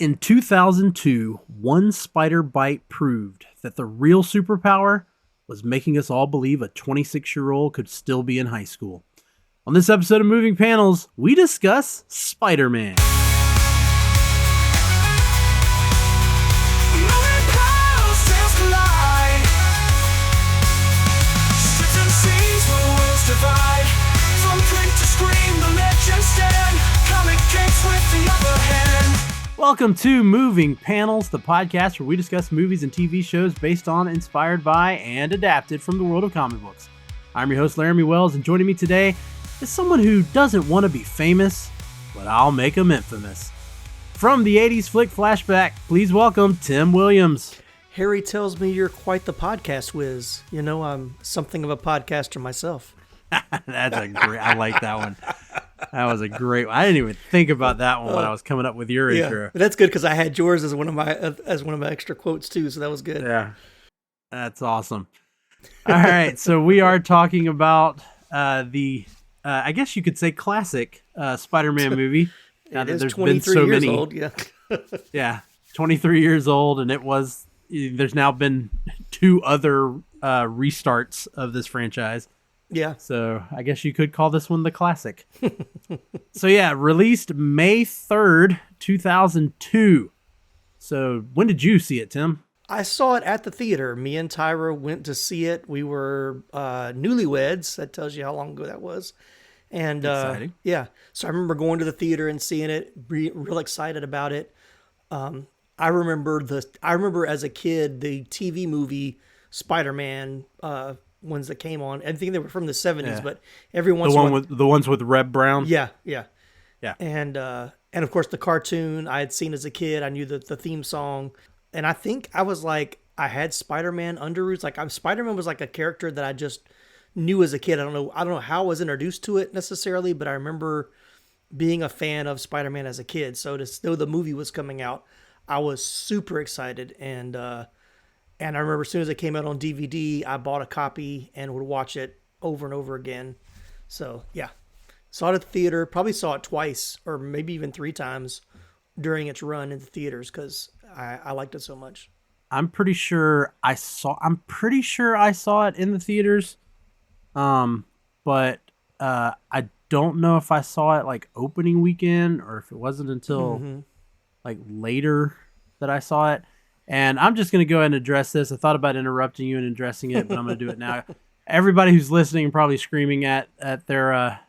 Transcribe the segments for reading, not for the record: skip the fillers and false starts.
In 2002, one spider bite proved that the real superpower was making us all believe a 26-year-old could still be in high school. On this episode of Moving Panels, we discuss Spider-Man. Welcome to Moving Panels, the podcast where we discuss movies and TV shows based on, inspired by, and adapted from the world of comic books. I'm your host, Laramy Wells, and joining me today is someone who doesn't want to be famous, but I'll make him infamous. From the 80s flick flashback, please welcome Tim Williams. Harry tells me you're quite the podcast whiz. You know, I'm something of a podcaster myself. That's a great, I like that one. That was a great one. I didn't even think about that one when I was coming up with your intro. But that's good because I had yours as one of my extra quotes too, so that was good. Yeah, that's awesome. All right, so we are talking about the I guess you could say classic Spider-Man movie. Now that there's been so many. Old, yeah. Yeah, 23 years old, and there's now been two other restarts of this franchise. Yeah. So I guess you could call this one the classic. So yeah, released May 3rd, 2002. So when did you see it, Tim? I saw it at the theater. Me and Tyra went to see it. We were newlyweds. That tells you how long ago that was. And exciting. Yeah. So I remember going to the theater and seeing it, real excited about it. I remember as a kid, the TV movie Spider-Man ones that came on. I think they were from the 70s, but every once in a while, the ones with Reb Brown. Yeah. And of course the cartoon I had seen as a kid. I knew the theme song, and I think I was like, I had Spider-Man underroots. Like Spider-Man was like a character that I just knew as a kid. I don't know how I was introduced to it necessarily, but I remember being a fan of Spider-Man as a kid. So to know the movie was coming out, I was super excited, and I remember as soon as it came out on DVD, I bought a copy and would watch it over and over again. So, yeah. Saw it at the theater. Probably saw it twice or maybe even three times during its run in the theaters because I liked it so much. I'm pretty sure I saw it in the theaters. But I don't know if I saw it like opening weekend or if it wasn't until like later that I saw it. And I'm just going to go ahead and address this. I thought about interrupting you and addressing it, but I'm going to do it now. Everybody who's listening and probably screaming at their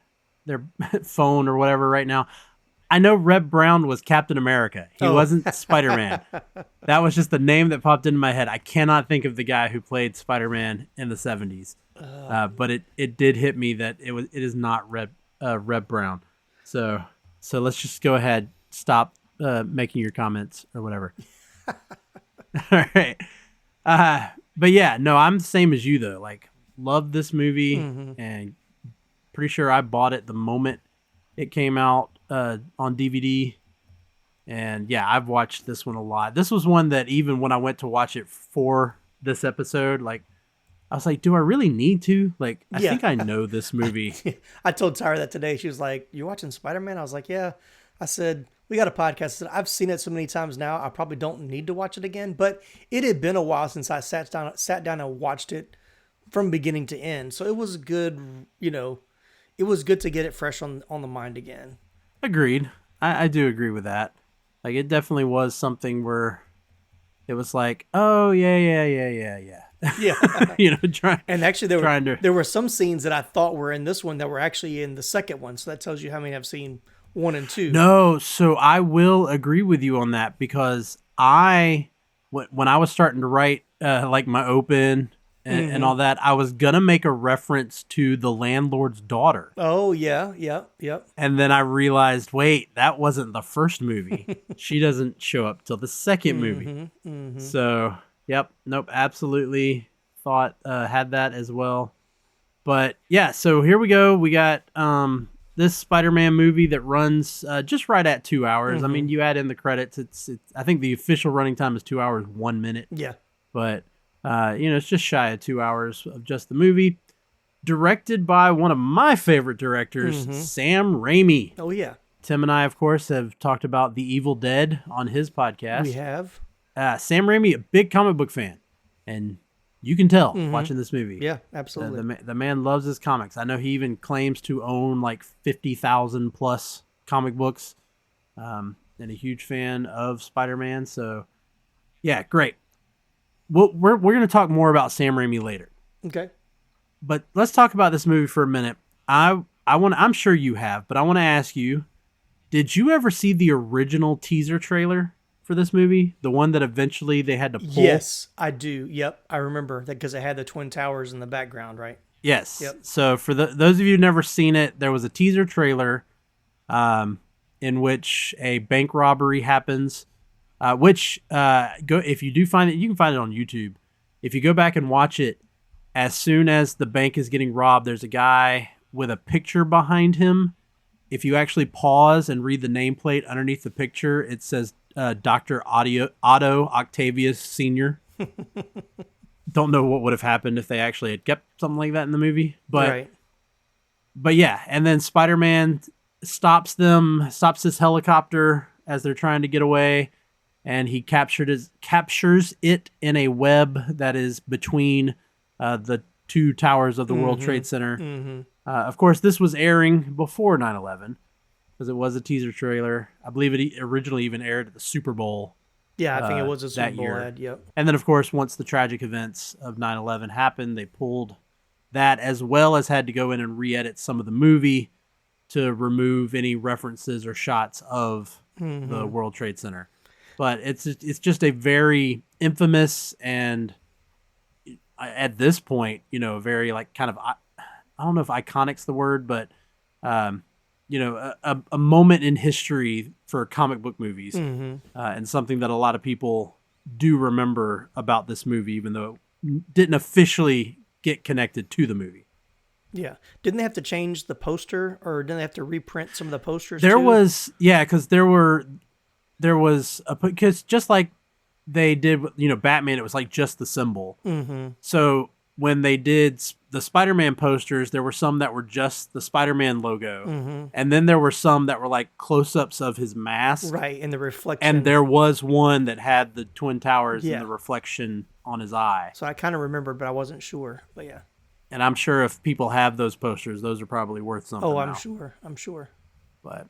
phone or whatever right now. I know Reb Brown was Captain America. He wasn't Spider-Man. That was just the name that popped into my head. I cannot think of the guy who played Spider-Man in the 70s. But it did hit me that it is not Reb Brown. So let's just go ahead, stop making your comments or whatever. All right. But yeah, no, I'm the same as you though. Like, love this movie and pretty sure I bought it the moment it came out on DVD. And yeah, I've watched this one a lot. This was one that even when I went to watch it for this episode, like, I was like, do I really need to? Like, I think I know this movie. I told Tyra that today. She was like, you watching Spider-Man? I was like, yeah. I said, we got a podcast. I've seen it so many times now, I probably don't need to watch it again. But it had been a while since I sat down and watched it from beginning to end. So it was good, it was good to get it fresh on the mind again. Agreed. I do agree with that. Like, it definitely was something where it was like, oh, yeah. Yeah. And actually, there were some scenes that I thought were in this one that were actually in the second one. So that tells you how many I've seen 1 and 2. No, so I will agree with you on that because when I was starting to write like my open and all that, I was gonna make a reference to The Landlord's Daughter. Oh yeah. And then I realized, wait, that wasn't the first movie. She doesn't show up till the second movie. So, nope, absolutely thought had that as well. But yeah, so here we go. We got this Spider-Man movie that runs just right at 2 hours. I mean, you add in the credits. It's I think the official running time is 2 hours, 1 minute. Yeah. But, it's just shy of 2 hours of just the movie. Directed by one of my favorite directors, Sam Raimi. Oh, yeah. Tim and I, of course, have talked about The Evil Dead on his podcast. We have. Sam Raimi, a big comic book fan, and you can tell watching this movie. Yeah, absolutely. The man loves his comics. I know he even claims to own like 50,000 plus comic books, and a huge fan of Spider-Man. So, yeah, great. We're going to talk more about Sam Raimi later. Okay. But let's talk about this movie for a minute. I'm sure you have, but I want to ask you, did you ever see the original teaser trailer for this movie? The one that eventually they had to pull? Yes, I do. Yep. I remember that because it had the Twin Towers in the background, right? Yes. Yep. So for those of you who've never seen it, there was a teaser trailer in which a bank robbery happens, if you do find it, you can find it on YouTube. If you go back and watch it, as soon as the bank is getting robbed, there's a guy with a picture behind him. If you actually pause and read the nameplate underneath the picture, it says Dr. Otto Octavius Sr. Don't know what would have happened if they actually had kept something like that in the movie. But yeah, and then Spider-Man stops his helicopter as they're trying to get away, and he captures it in a web that is between the two towers of the World Trade Center. Mm-hmm. Of course, this was airing before 9/11 because it was a teaser trailer. I believe it originally even aired at the Super Bowl. Yeah, I think it was a Super Bowl year. ad. Yep. And then, of course, once the tragic events of 9/11 happened, they pulled that, as well as had to go in and re-edit some of the movie to remove any references or shots of the World Trade Center. But it's just a very infamous and, at this point, very like kind of, I don't know if iconic's the word, but a moment in history for comic book movies, and something that a lot of people do remember about this movie, even though it didn't officially get connected to the movie. Yeah. Didn't they have to change the poster, or didn't they have to reprint some of the posters? Because just like they did, Batman, it was like just the symbol. Mm-hmm. So when they did the Spider-Man posters, there were some that were just the Spider-Man logo. And then there were some that were like close-ups of his mask. Right, and the reflection. And there was one that had the Twin Towers and the reflection on his eye. So I kind of remembered, but I wasn't sure. But yeah. And I'm sure if people have those posters, those are probably worth something. Oh, I'm sure. But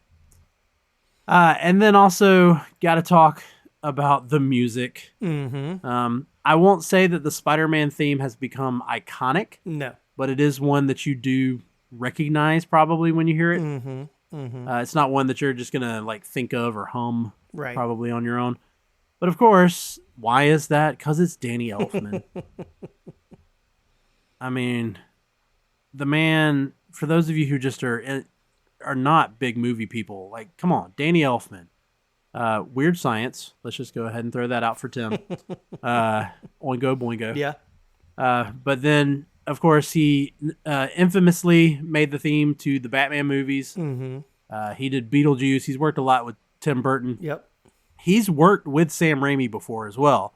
and then also got to talk about the music. I won't say that the Spider-Man theme has become iconic. No. But it is one that you do recognize probably when you hear it. It's not one that you're just going to like think of or hum probably on your own. But of course, why is that? Because it's Danny Elfman. I mean, the man, for those of you who just are not big movie people, like, come on, Danny Elfman. Weird Science. Let's just go ahead and throw that out for Tim. Oingo boingo. Yeah. But then, of course, he infamously made the theme to the Batman movies. He did Beetlejuice. He's worked a lot with Tim Burton. Yep. He's worked with Sam Raimi before as well,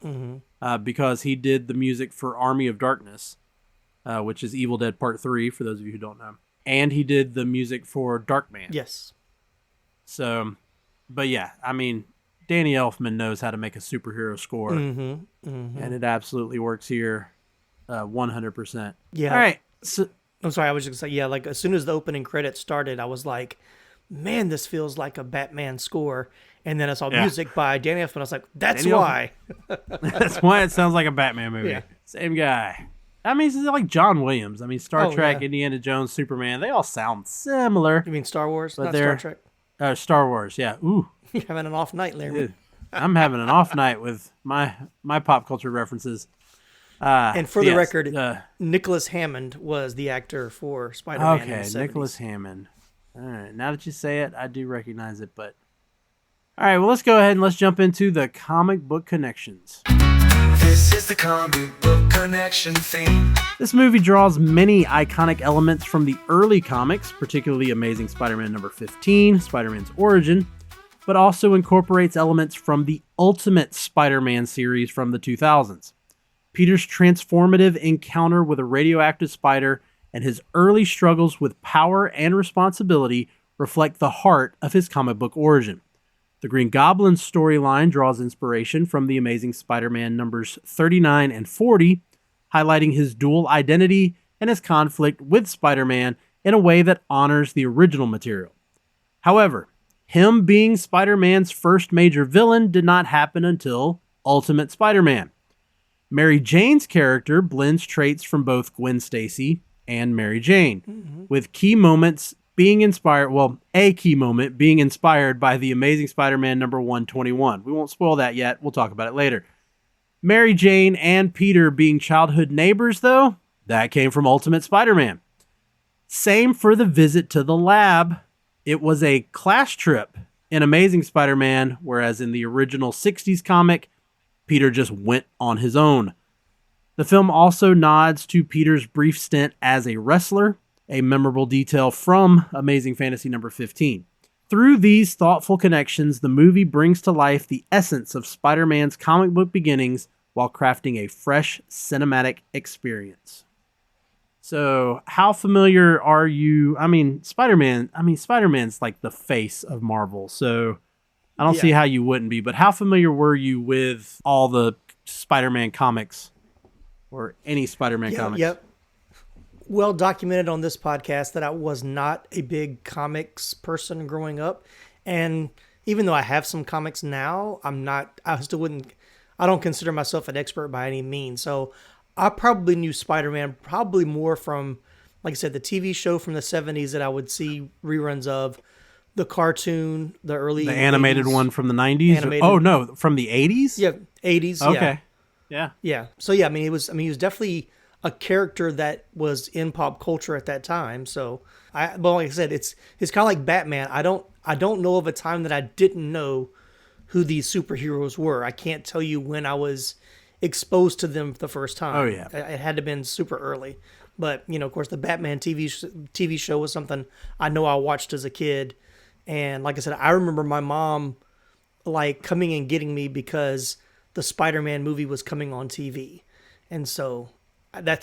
because he did the music for Army of Darkness, which is Evil Dead Part 3, for those of you who don't know. And he did the music for Darkman. Yes. So, but yeah, I mean, Danny Elfman knows how to make a superhero score, and it absolutely works here, 100%. Yeah. All right. So, I'm sorry, I was just going to say, yeah, like as soon as the opening credits started, I was like, man, this feels like a Batman score. And then I saw music by Danny Elfman. I was like, that's why. That's why it sounds like a Batman movie. Yeah. Same guy. I mean, it's like John Williams. I mean, Star Trek, Indiana Jones, Superman, they all sound similar. You mean Star Wars, but not Star Trek? Star Wars, yeah. Ooh. You're having an off night, Laramy. Dude, I'm having an off night with my pop culture references. And for the record, Nicholas Hammond was the actor for Spider-Man. Okay, Nicholas Hammond. All right, now that you say it, I do recognize it. But all right, well, let's go ahead and let's jump into the comic book connections. This is the comic book connection theme. This movie draws many iconic elements from the early comics, particularly Amazing Spider-Man number 15, Spider-Man's origin, but also incorporates elements from the Ultimate Spider-Man series from the 2000s. Peter's transformative encounter with a radioactive spider and his early struggles with power and responsibility reflect the heart of his comic book origin. The Green Goblin's storyline draws inspiration from the Amazing Spider-Man numbers 39 and 40, highlighting his dual identity and his conflict with Spider-Man in a way that honors the original material. However, him being Spider-Man's first major villain did not happen until Ultimate Spider-Man. Mary Jane's character blends traits from both Gwen Stacy and Mary Jane, with key moments being inspired, a key moment being inspired by the Amazing Spider-Man number 121. We won't spoil that yet. We'll talk about it later. Mary Jane and Peter being childhood neighbors, though, that came from Ultimate Spider-Man. Same for the visit to the lab. It was a class trip in Amazing Spider-Man, whereas in the original 60s comic, Peter just went on his own. The film also nods to Peter's brief stint as a wrestler, a memorable detail from Amazing Fantasy number 15. Through these thoughtful connections, the movie brings to life the essence of Spider-Man's comic book beginnings while crafting a fresh cinematic experience. So, how familiar are you? Spider-Man's like the face of Marvel, so I don't see how you wouldn't be, but how familiar were you with all the Spider-Man comics or any Spider-Man comics? Yep. Well documented on this podcast that I was not a big comics person growing up. And even though I have some comics now, I don't consider myself an expert by any means. So I probably knew Spider-Man probably more from, like I said, the TV show from the 70s that I would see reruns of, the cartoon, the animated 80s. One from the 90s? Animated. Oh, no, from the 80s? Yeah, 80s. Okay. Yeah. So yeah, he was definitely a character that was in pop culture at that time. So but like I said, it's kind of like Batman. I don't know of a time that I didn't know who these superheroes were. I can't tell you when I was exposed to them for the first time. Oh yeah. It had to have been super early. But, of course, the Batman TV show was something I know I watched as a kid. And like I said, I remember my mom like coming and getting me because the Spider-Man movie was coming on TV. And so I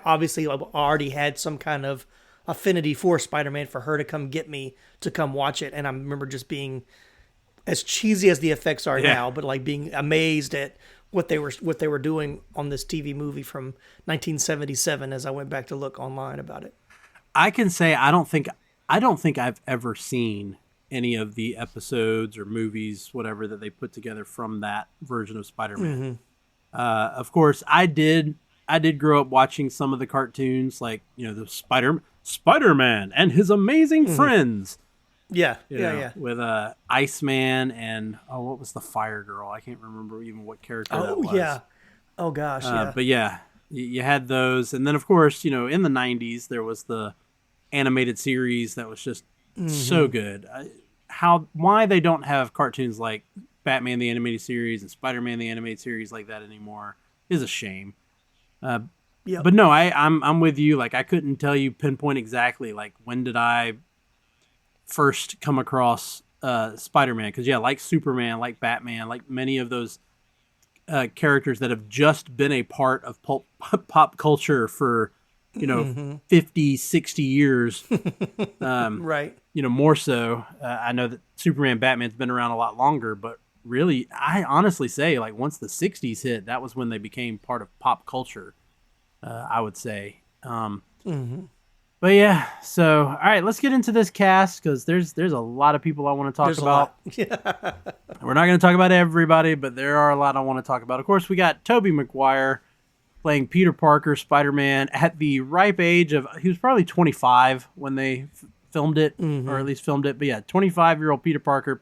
obviously already had some kind of affinity for Spider-Man for her to come get me to come watch it. And I remember just being, as cheesy as the effects are now, but like being amazed at what they were doing on this TV movie from 1977 as I went back to look online about it. I can say I don't think I've ever seen any of the episodes or movies, whatever, that they put together from that version of Spider-Man. Of course, I did grow up watching some of the cartoons, like, the Spider-Man and his amazing friends. Yeah, with Iceman and what was the Fire Girl? I can't remember even what character that was. Oh yeah. Oh gosh, yeah. But yeah, you had those, and then of course, in the 90s there was the animated series that was just so good. Why they don't have cartoons like Batman the Animated Series and Spider-Man the Animated Series like that anymore is a shame. But no, I'm with you. Like, I couldn't tell you pinpoint exactly like when did I first come across Spider-Man, because like Superman, like Batman, like many of those characters that have just been a part of pop culture for 50, 60 years. Right. More so. I know that Superman, Batman's been around a lot longer, but really, I honestly say, like, once the 60s hit, that was when they became part of pop culture, I would say. But yeah, so, all right, let's get into this cast, because there's a lot of people I want to talk about. We're not going to talk about everybody, but there are a lot I want to talk about. Of course, we got Tobey Maguire playing Peter Parker, Spider-Man, at the ripe age of, he was probably 25 when they filmed it, or at least filmed it. But yeah, 25-year-old Peter Parker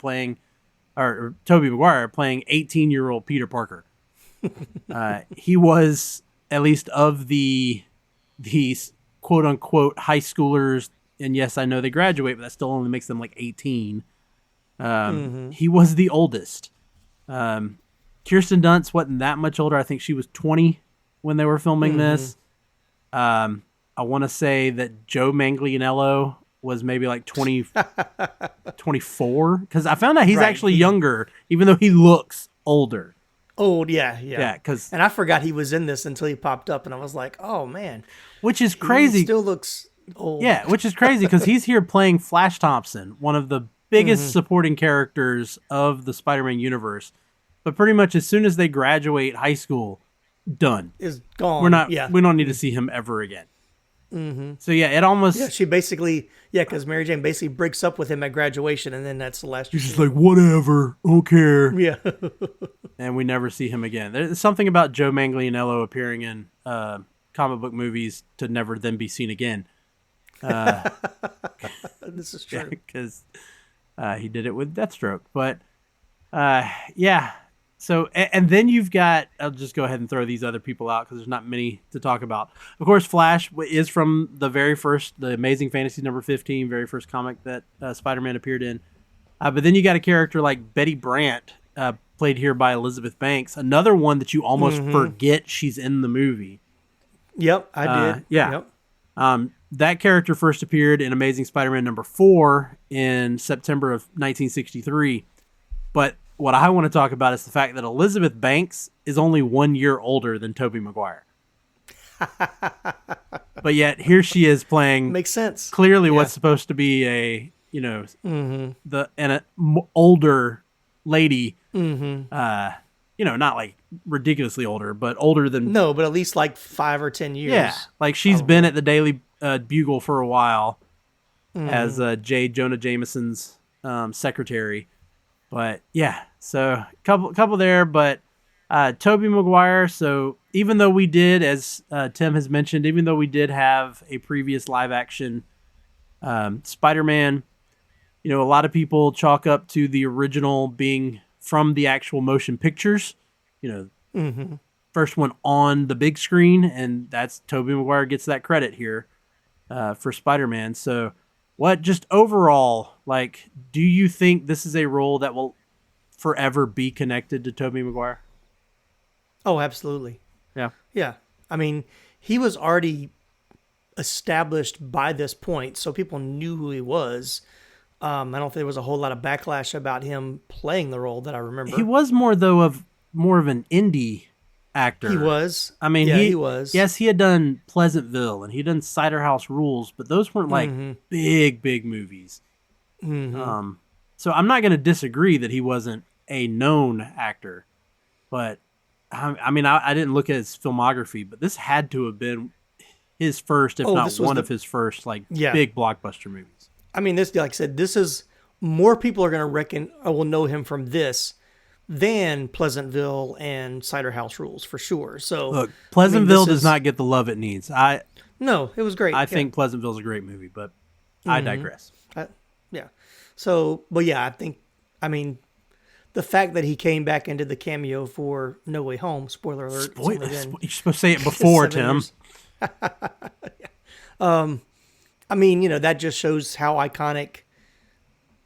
or Tobey Maguire playing 18-year-old Peter Parker. He was, at least of these quote-unquote high schoolers, and yes, I know they graduate, but that still only makes them like 18. He was the oldest. Kirsten Dunst wasn't that much older. I think she was 20 when they were filming this. I want to say that Joe Manganiello was maybe like 24, because I found out he's actually younger, even though he looks older. Old, yeah. And I forgot he was in this until he popped up, and I was like, oh man. Which is crazy. He still looks old. Yeah, which is crazy because he's here playing Flash Thompson, one of the biggest supporting characters of the Spider-Man universe. But pretty much as soon as they graduate high school, done. Is gone. We don't need to see him ever again. So yeah, it almost. Yeah, she basically, because Mary Jane basically breaks up with him at graduation, and then that's the last. He's just like, whatever, I don't care. Yeah. And we never see him again. There's something about Joe Manganiello appearing in comic book movies to never then be seen again. This is true. Because he did it with Deathstroke. But yeah. So, and then you've got, I'll just go ahead and throw these other people out because there's not many to talk about. Of course, Flash is from the Amazing Fantasy number 15, very first comic that Spider-Man appeared in. But then you got a character like Betty Brant, played here by Elizabeth Banks, another one that you almost forget she's in the movie. Yep, I did. Yeah. Yep. That character first appeared in Amazing Spider-Man number 4 in September of 1963. But what I want to talk about is the fact that Elizabeth Banks is only 1 year older than Tobey Maguire. But yet here she is playing. Makes sense. Clearly, what's supposed to be a older lady. Not like ridiculously older, but older than. No, but at least like 5 or 10 years. Yeah, like she's been at the Daily Bugle for a while as J. Jonah Jameson's secretary. But yeah, so couple there, but Tobey Maguire. So even though we did, as Tim has mentioned, even though we did have a previous live action Spider-Man, a lot of people chalk up to the original being from the actual motion pictures. First one on the big screen, and that's Tobey Maguire gets that credit here for Spider-Man. So. What just overall, do you think this is a role that will forever be connected to Tobey Maguire? Oh, absolutely. Yeah. Yeah. I mean, he was already established by this point, so people knew who he was. I don't think there was a whole lot of backlash about him playing the role that I remember. He was more of an indie actor. He was. I mean, he was. Yes, he had done Pleasantville and he had done Cider House Rules, but those weren't big movies. So I'm not going to disagree that he wasn't a known actor, but I mean, I didn't look at his filmography, but this had to have been his first, if not one of his first, big blockbuster movies. I mean, this, like I said, this is more people are going to will know him from this than Pleasantville and Cider House Rules for sure. So look, Pleasantville does not get the love it needs. No, it was great. I think Pleasantville's a great movie, but I digress. Yeah. So, but yeah, I mean, the fact that he came back into the cameo for No Way Home, spoiler alert. You're supposed to say it before, Tim. I mean, that just shows how iconic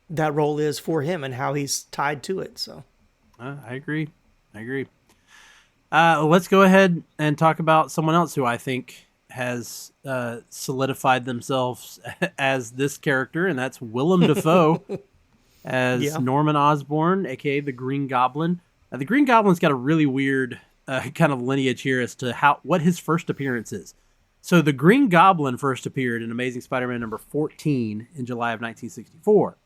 that role is for him and how he's tied to it. So. I agree. Let's go ahead and talk about someone else who I think has solidified themselves as this character, and that's Willem Dafoe as Norman Osborn, a.k.a. the Green Goblin. The Green Goblin's got a really weird kind of lineage here as to what his first appearance is. So the Green Goblin first appeared in Amazing Spider-Man number 14 in July of 1964.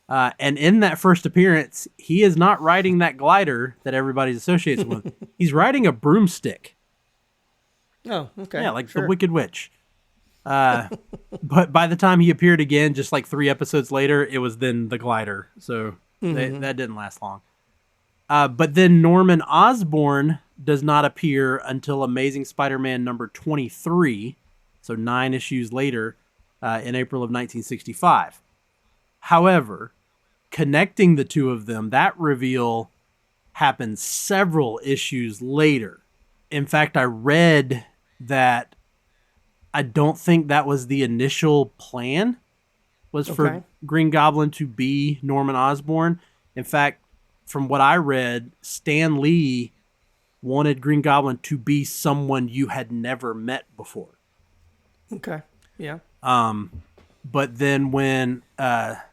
And in that first appearance, he is not riding that glider that everybody associates with. He's riding a broomstick. Oh, okay. Yeah, the Wicked Witch. But by the time he appeared again, just 3 episodes later, it was then the glider. So that didn't last long. But then Norman Osborn does not appear until Amazing Spider-Man number 23, so 9 issues later, in April of 1965. However, connecting the two of them, that reveal happens several issues later. In fact, I read that I don't think that was the initial plan, was for Green Goblin to be Norman Osborn. In fact, from what I read, Stan Lee wanted Green Goblin to be someone you had never met before. Okay, yeah. But then when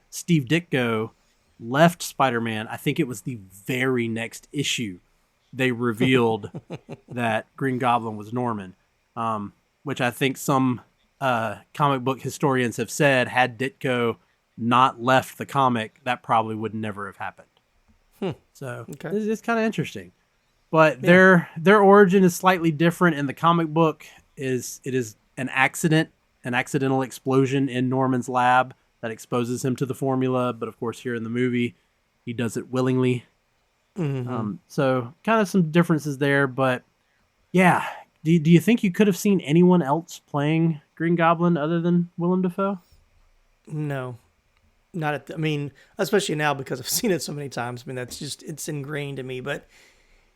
Steve Ditko left Spider-Man, I think it was the very next issue, they revealed that Green Goblin was Norman, which I think some comic book historians have said, had Ditko not left the comic, that probably would never have happened. So Okay. it's kind of interesting. But their origin is slightly different in the comic book. It is an accidental explosion in Norman's lab that exposes him to the formula. But of course, here in the movie, he does it willingly. So kind of some differences there. But yeah, do you think you could have seen anyone else playing Green Goblin other than Willem Dafoe? No, not at. I mean, especially now because I've seen it so many times. I mean, that's just it's ingrained in me. But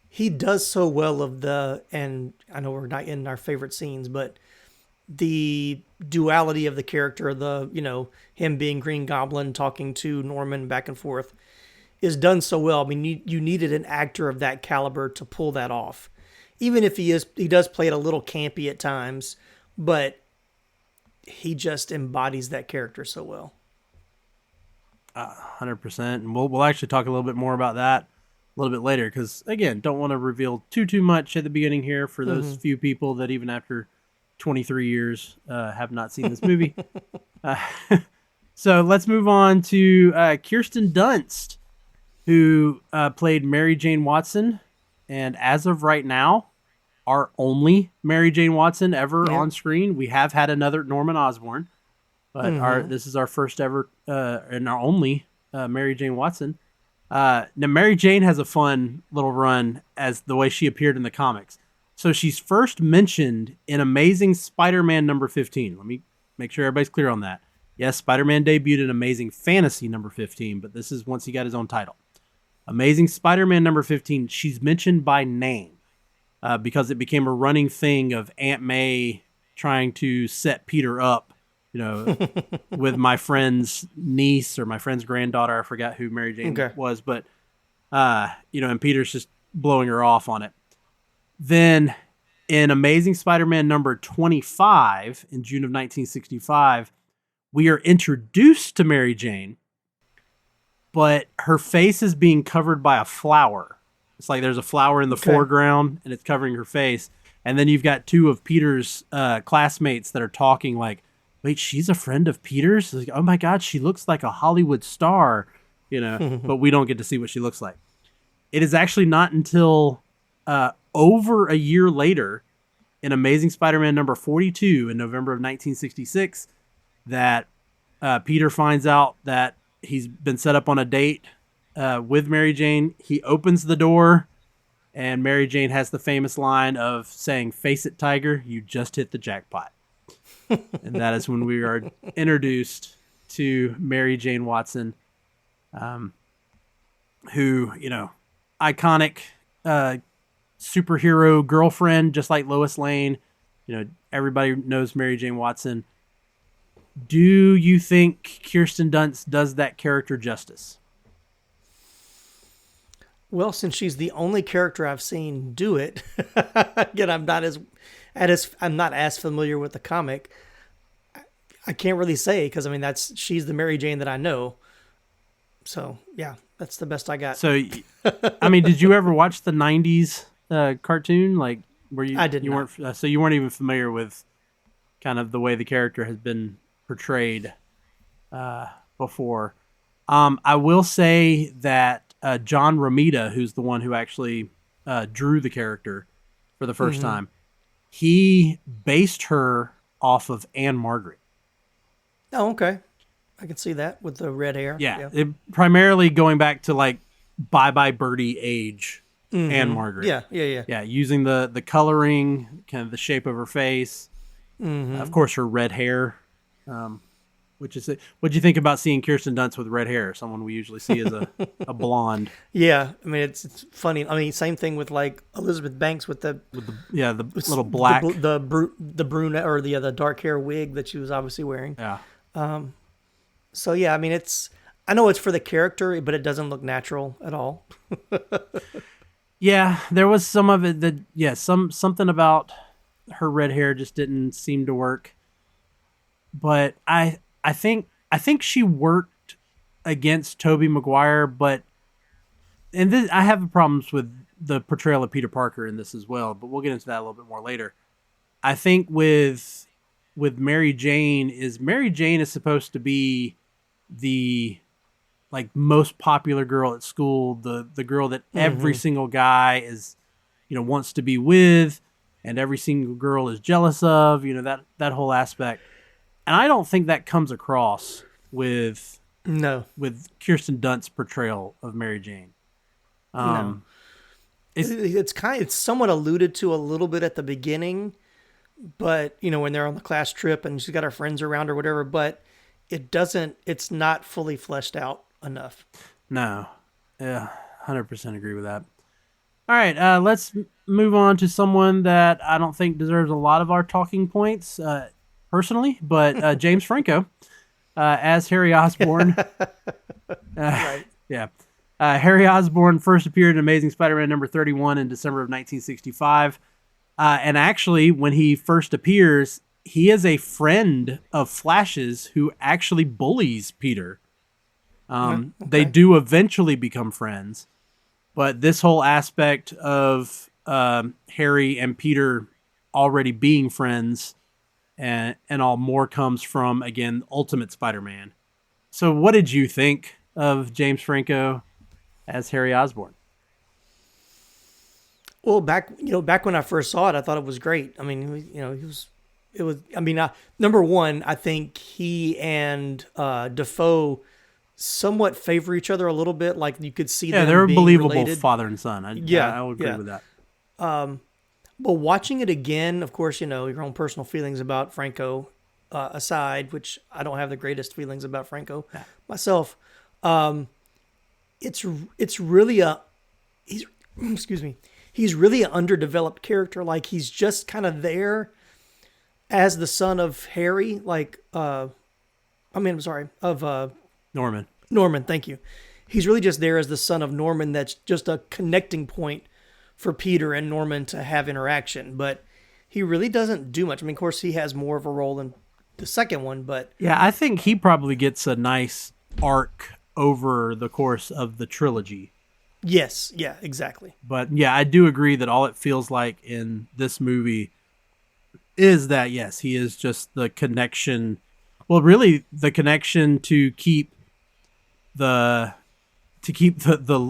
he does so well and I know we're not in our favorite scenes, but the duality of the character, him being Green Goblin, talking to Norman back and forth, is done so well. I mean, you needed an actor of that caliber to pull that off. Even if he does play it a little campy at times, but he just embodies that character so well. 100%. And we'll actually talk a little bit more about that a little bit later, because again, don't want to reveal too much at the beginning here for those few people that even after 23 years have not seen this movie. So let's move on to Kirsten Dunst, who played Mary Jane Watson, and as of right now, our only Mary Jane Watson ever on screen. We have had another Norman Osborn, but this is our first ever and our only Mary Jane Watson. Now, Mary Jane has a fun little run as the way she appeared in the comics. So she's first mentioned in Amazing Spider-Man number 15. Let me make sure everybody's clear on that. Yes, Spider-Man debuted in Amazing Fantasy number 15, but this is once he got his own title. Amazing Spider-Man number 15, she's mentioned by name because it became a running thing of Aunt May trying to set Peter up, with my friend's niece or my friend's granddaughter. I forgot who Mary Jane was, but, and Peter's just blowing her off on it. Then in Amazing Spider-Man number 25 in June of 1965, we are introduced to Mary Jane, but her face is being covered by a flower. It's like there's a flower in the foreground and it's covering her face. And then you've got two of Peter's classmates that are talking like, wait, she's a friend of Peter's? Like, oh my God, she looks like a Hollywood star, but we don't get to see what she looks like. It is actually not until over a year later in Amazing Spider-Man number 42 in November of 1966 that Peter finds out that he's been set up on a date with Mary Jane. He opens the door and Mary Jane has the famous line of saying, "Face it, Tiger, you just hit the jackpot." And that is when we are introduced to Mary Jane Watson, who, iconic superhero girlfriend, just like Lois Lane. Everybody knows Mary Jane Watson. Do you think Kirsten Dunst does that character justice? Well, since she's the only character I've seen do it, again, I'm not as familiar with the comic. I can't really say because she's the Mary Jane that I know. So yeah, that's the best I got. So, did you ever watch the '90s cartoon? Like, were you? I did not. Weren't, so you weren't even familiar with kind of the way the character has been portrayed before. I will say that John Romita, who's the one who actually drew the character for the first time, he based her off of Anne Margaret. Oh, okay. I can see that with the red hair. Yeah. It, primarily going back to like Bye Bye Birdie age Anne Margaret. Yeah. Yeah, using the coloring, kind of the shape of her face. Of course, her red hair. Which is what'd you think about seeing Kirsten Dunst with red hair? Someone we usually see as a blonde. Yeah, it's funny. Same thing with like Elizabeth Banks with the little black the brunette or the dark hair wig that she was obviously wearing. Yeah. So yeah, I know it's for the character, but it doesn't look natural at all. Yeah, there was some of it that something about her red hair just didn't seem to work. But I think she worked against Tobey Maguire, I have problems with the portrayal of Peter Parker in this as well, but we'll get into that a little bit more later. I think with with Mary Jane is supposed to be the like most popular girl at school, the girl that every single guy is, wants to be with, and every single girl is jealous of, that whole aspect. And I don't think that comes across with Kirsten Dunst's portrayal of Mary Jane. No. It's somewhat alluded to a little bit at the beginning, but when they're on the class trip and she's got her friends around or whatever, but it's not fully fleshed out enough. No. Yeah, 100% agree with that. All right, let's move on to someone that I don't think deserves a lot of our talking points, personally, but James Franco as Harry Osborn. Right. Yeah. Harry Osborn first appeared in Amazing Spider-Man number 31 in December of 1965. And actually, when he first appears, he is a friend of Flash's who actually bullies Peter. Okay. They do eventually become friends. But this whole aspect of Harry and Peter already being friends and all more comes from, again, Ultimate Spider-Man. So what did you think of James Franco as Harry Osborn? Well, back when I first saw it, I thought it was great. I mean, number one, I think he and Defoe somewhat favor each other a little bit. Like you could see them they're a being believable related. Father and son. I would agree with that. But watching it again, of course, your own personal feelings about Franco aside, which I don't have the greatest feelings about Franco myself. It's really he's really an underdeveloped character. Like he's just kind of there as the son of Harry, Norman. Norman, thank you. He's really just there as the son of Norman. That's just a connecting point for Peter and Norman to have interaction, but he really doesn't do much. I mean, of course, he has more of a role in the second one, but yeah, I think he probably gets a nice arc over the course of the trilogy. Yes, yeah, exactly. But yeah, I do agree that all it feels like in this movie is that, yes, he is just the connection. Well, really the connection to keep the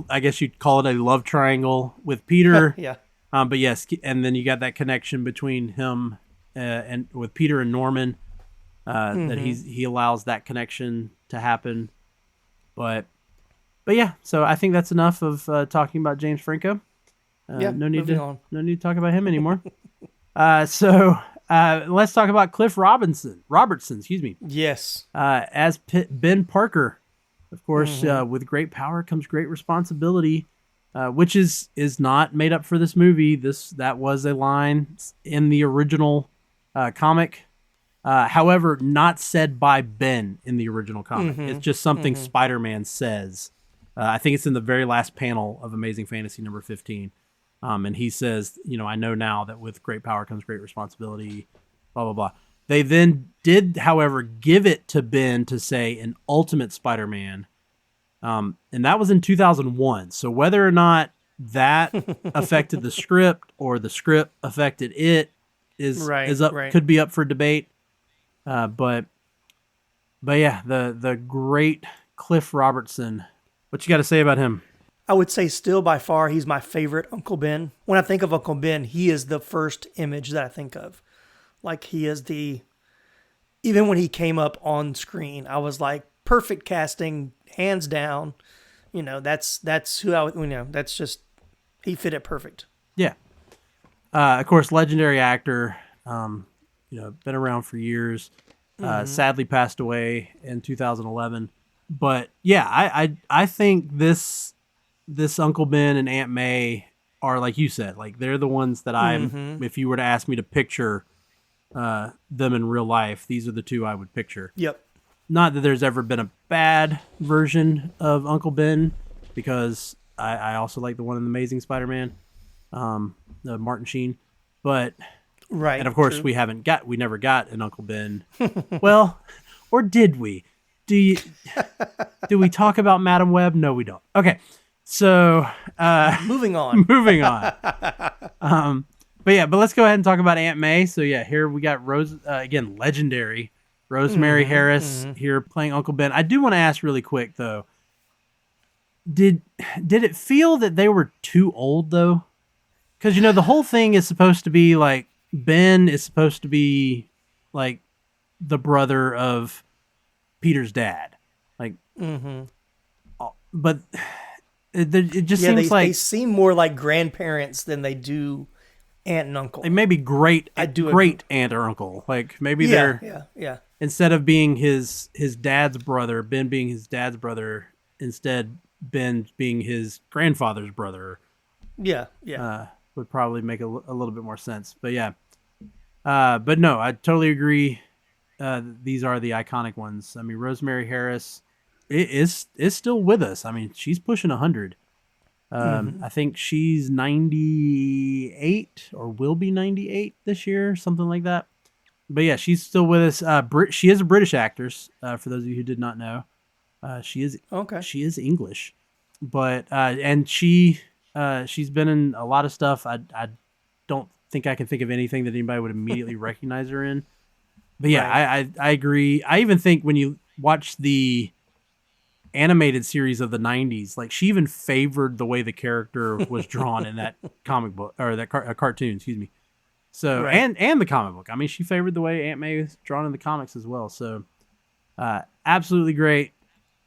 I guess you'd call it a love triangle with Peter. Yeah. But yes, and then you got that connection between him and with Peter and Norman, that he allows that connection to happen. But yeah, so I think that's enough of talking about James Franco. No need to talk about him anymore. So let's talk about Cliff Robertson, excuse me. Yes. As Ben Parker. Of course, with great power comes great responsibility, which is not made up for this movie. That was a line in the original comic. However, not said by Ben in the original comic. It's just something Spider-Man says. I think it's in the very last panel of Amazing Fantasy number 15. And he says, I know now that with great power comes great responsibility, blah, blah, blah. They then did, however, give it to Ben to say in Ultimate Spider-Man. And that was in 2001. So whether or not that affected the script or the script affected it could be up for debate. But yeah, the great Cliff Robertson. What you got to say about him? I would say still by far he's my favorite Uncle Ben. When I think of Uncle Ben, he is the first image that I think of. Like he is even when he came up on screen, I was like, perfect casting, hands down. That's who that's just, he fit it perfect. Yeah. Of course, legendary actor, been around for years, sadly passed away in 2011. But yeah, I think this Uncle Ben and Aunt May are, like you said, like they're the ones that if you were to ask me to picture them in real life, these are the two I would picture. Yep. Not that there's ever been a bad version of Uncle Ben, because I also like the one in the Amazing Spider-Man, the Martin Sheen, but right. And of course, true. we never got an Uncle Ben. Well, or did we? Do we talk about Madam Web? No, we don't. Okay, so moving on. but let's go ahead and talk about Aunt May. So yeah, here we got Rose again, legendary Rosemary Harris here playing Uncle Ben. I do want to ask really quick though. Did it feel that they were too old though? Because the whole thing is supposed to be like Ben is supposed to be like the brother of Peter's dad, like, but it just seems like they seem more like grandparents than they do aunt and uncle. Like maybe great agree. aunt or uncle. Like maybe yeah. Instead of being his dad's brother, Ben being his dad's brother, instead Ben being his grandfather's brother. Yeah. Would probably make a little bit more sense. But yeah. But no, I totally agree. These are the iconic ones. I mean, Rosemary Harris is still with us. I mean, she's pushing 100. I think she's 98 or will be 98 this year, something like that. But yeah, she's still with us. She is a British actress. For those of you who did not know, she is English, but and she's been in a lot of stuff. I don't think I can think of anything that anybody would immediately recognize her in. But yeah, right. I agree. I even think when you watch the animated series of the 90s, like she even favored the way the character was drawn in that comic book or that cartoon, excuse me. So, right. and the comic book. I mean, she favored the way Aunt May was drawn in the comics as well. So, absolutely great,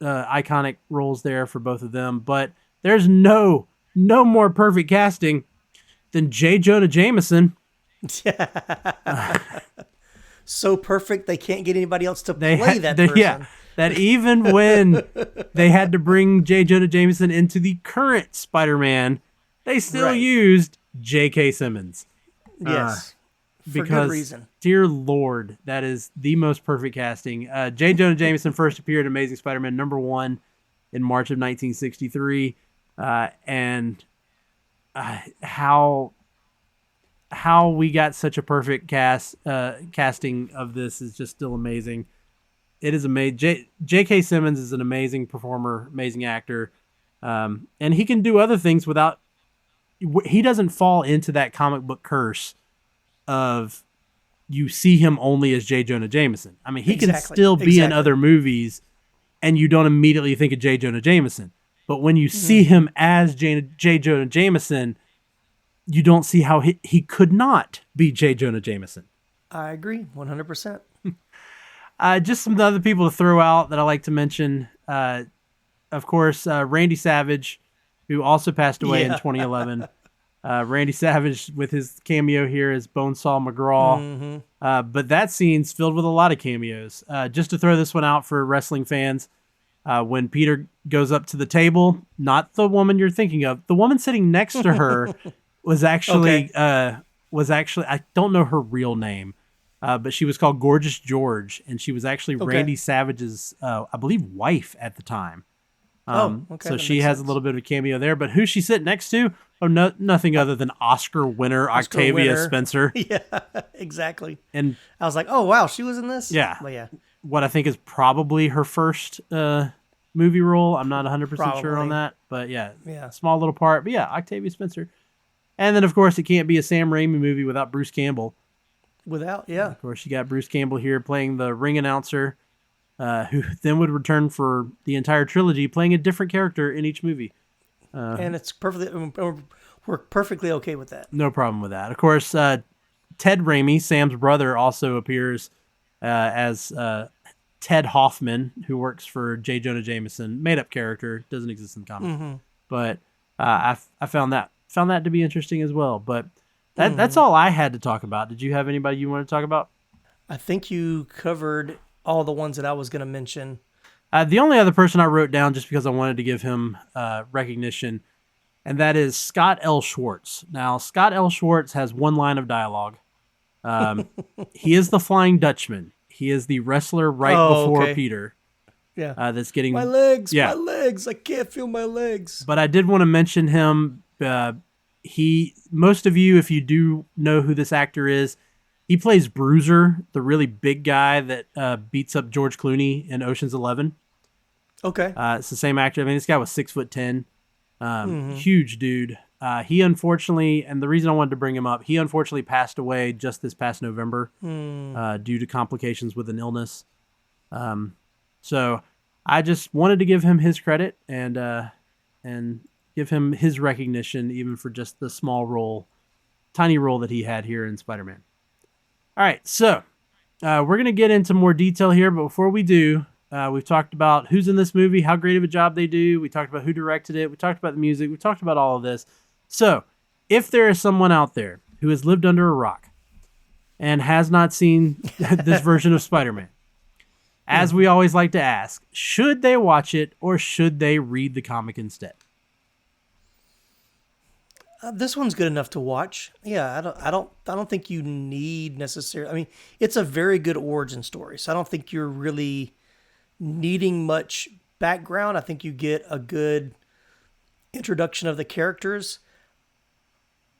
iconic roles there for both of them. But there's no more perfect casting than J. Jonah Jameson. So perfect they can't get anybody else to play that person. Yeah, that even when they had to bring J. Jonah Jameson into the current Spider-Man, they still used J.K. Simmons. Yes, for because, good reason. Dear Lord, that is the most perfect casting. J. Jonah Jameson first appeared in Amazing Spider-Man #1 in March of 1963, and how we got such a perfect casting of this is just still amazing. It is amazing. J.K. Simmons is an amazing performer, amazing actor, and he can do other things without. He doesn't fall into that comic book curse of you see him only as J. Jonah Jameson. I mean, he can still be in other movies, and you don't immediately think of J. Jonah Jameson. But when you see him as J. Jonah Jameson, you don't see how he could not be J. Jonah Jameson. I agree, 100%. Just some other people to throw out that I like to mention. Of course, Randy Savage, who also passed away in 2011. Randy Savage with his cameo here as Bonesaw McGraw. But that scene's filled with a lot of cameos. Just to throw this one out for wrestling fans, when Peter goes up to the table, not the woman you're thinking of, the woman sitting next to her was actually I don't know her real name, but she was called Gorgeous George, and she was actually Randy Savage's, I believe, wife at the time. So she has a little bit of a cameo there, but who's she sitting next to? Oh, nothing other than Oscar winner Octavia Spencer. Yeah, exactly. And I was like, oh wow, she was in this. Yeah, but yeah. What I think is probably her first movie role. I'm not 100% sure on that, but yeah, small little part. But yeah, Octavia Spencer. And then of course it can't be a Sam Raimi movie without Bruce Campbell. Of course, you got Bruce Campbell here playing the ring announcer. Who then would return for the entire trilogy, playing a different character in each movie. And we're perfectly okay with that. No problem with that. Of course, Ted Raimi, Sam's brother, also appears as Ted Hoffman, who works for J. Jonah Jameson. Made-up character, doesn't exist in the comic. But I found that to be interesting as well. But that's all I had to talk about. Did you have anybody you want to talk about? I think you covered all the ones that I was going to mention. The only other person I wrote down just because I wanted to give him recognition, and that is Scott L. Schwartz. Now, Scott L. Schwartz has one line of dialogue. He is the Flying Dutchman. He is the wrestler before Peter. Yeah. That's getting... My legs, my legs. I can't feel my legs. But I did want to mention him. Most of you, if you do know who this actor is, he plays Bruiser, the really big guy that beats up George Clooney in Ocean's 11. Okay. It's the same actor. I mean, this guy was 6'10", huge dude. He unfortunately, and the reason I wanted to bring him up, he unfortunately passed away just this past November due to complications with an illness. So I just wanted to give him his credit and give him his recognition, even for just the tiny role that he had here in Spider-Man. All right, so we're going to get into more detail here, but before we do, we've talked about who's in this movie, how great of a job they do. We talked about who directed it. We talked about the music. We talked about all of this. So if there is someone out there who has lived under a rock and has not seen this version of Spider-Man, as we always like to ask, should they watch it or should they read the comic instead? This one's good enough to watch. Yeah, I don't think you need necessarily. I mean, it's a very good origin story, so I don't think you're really needing much background. I think you get a good introduction of the characters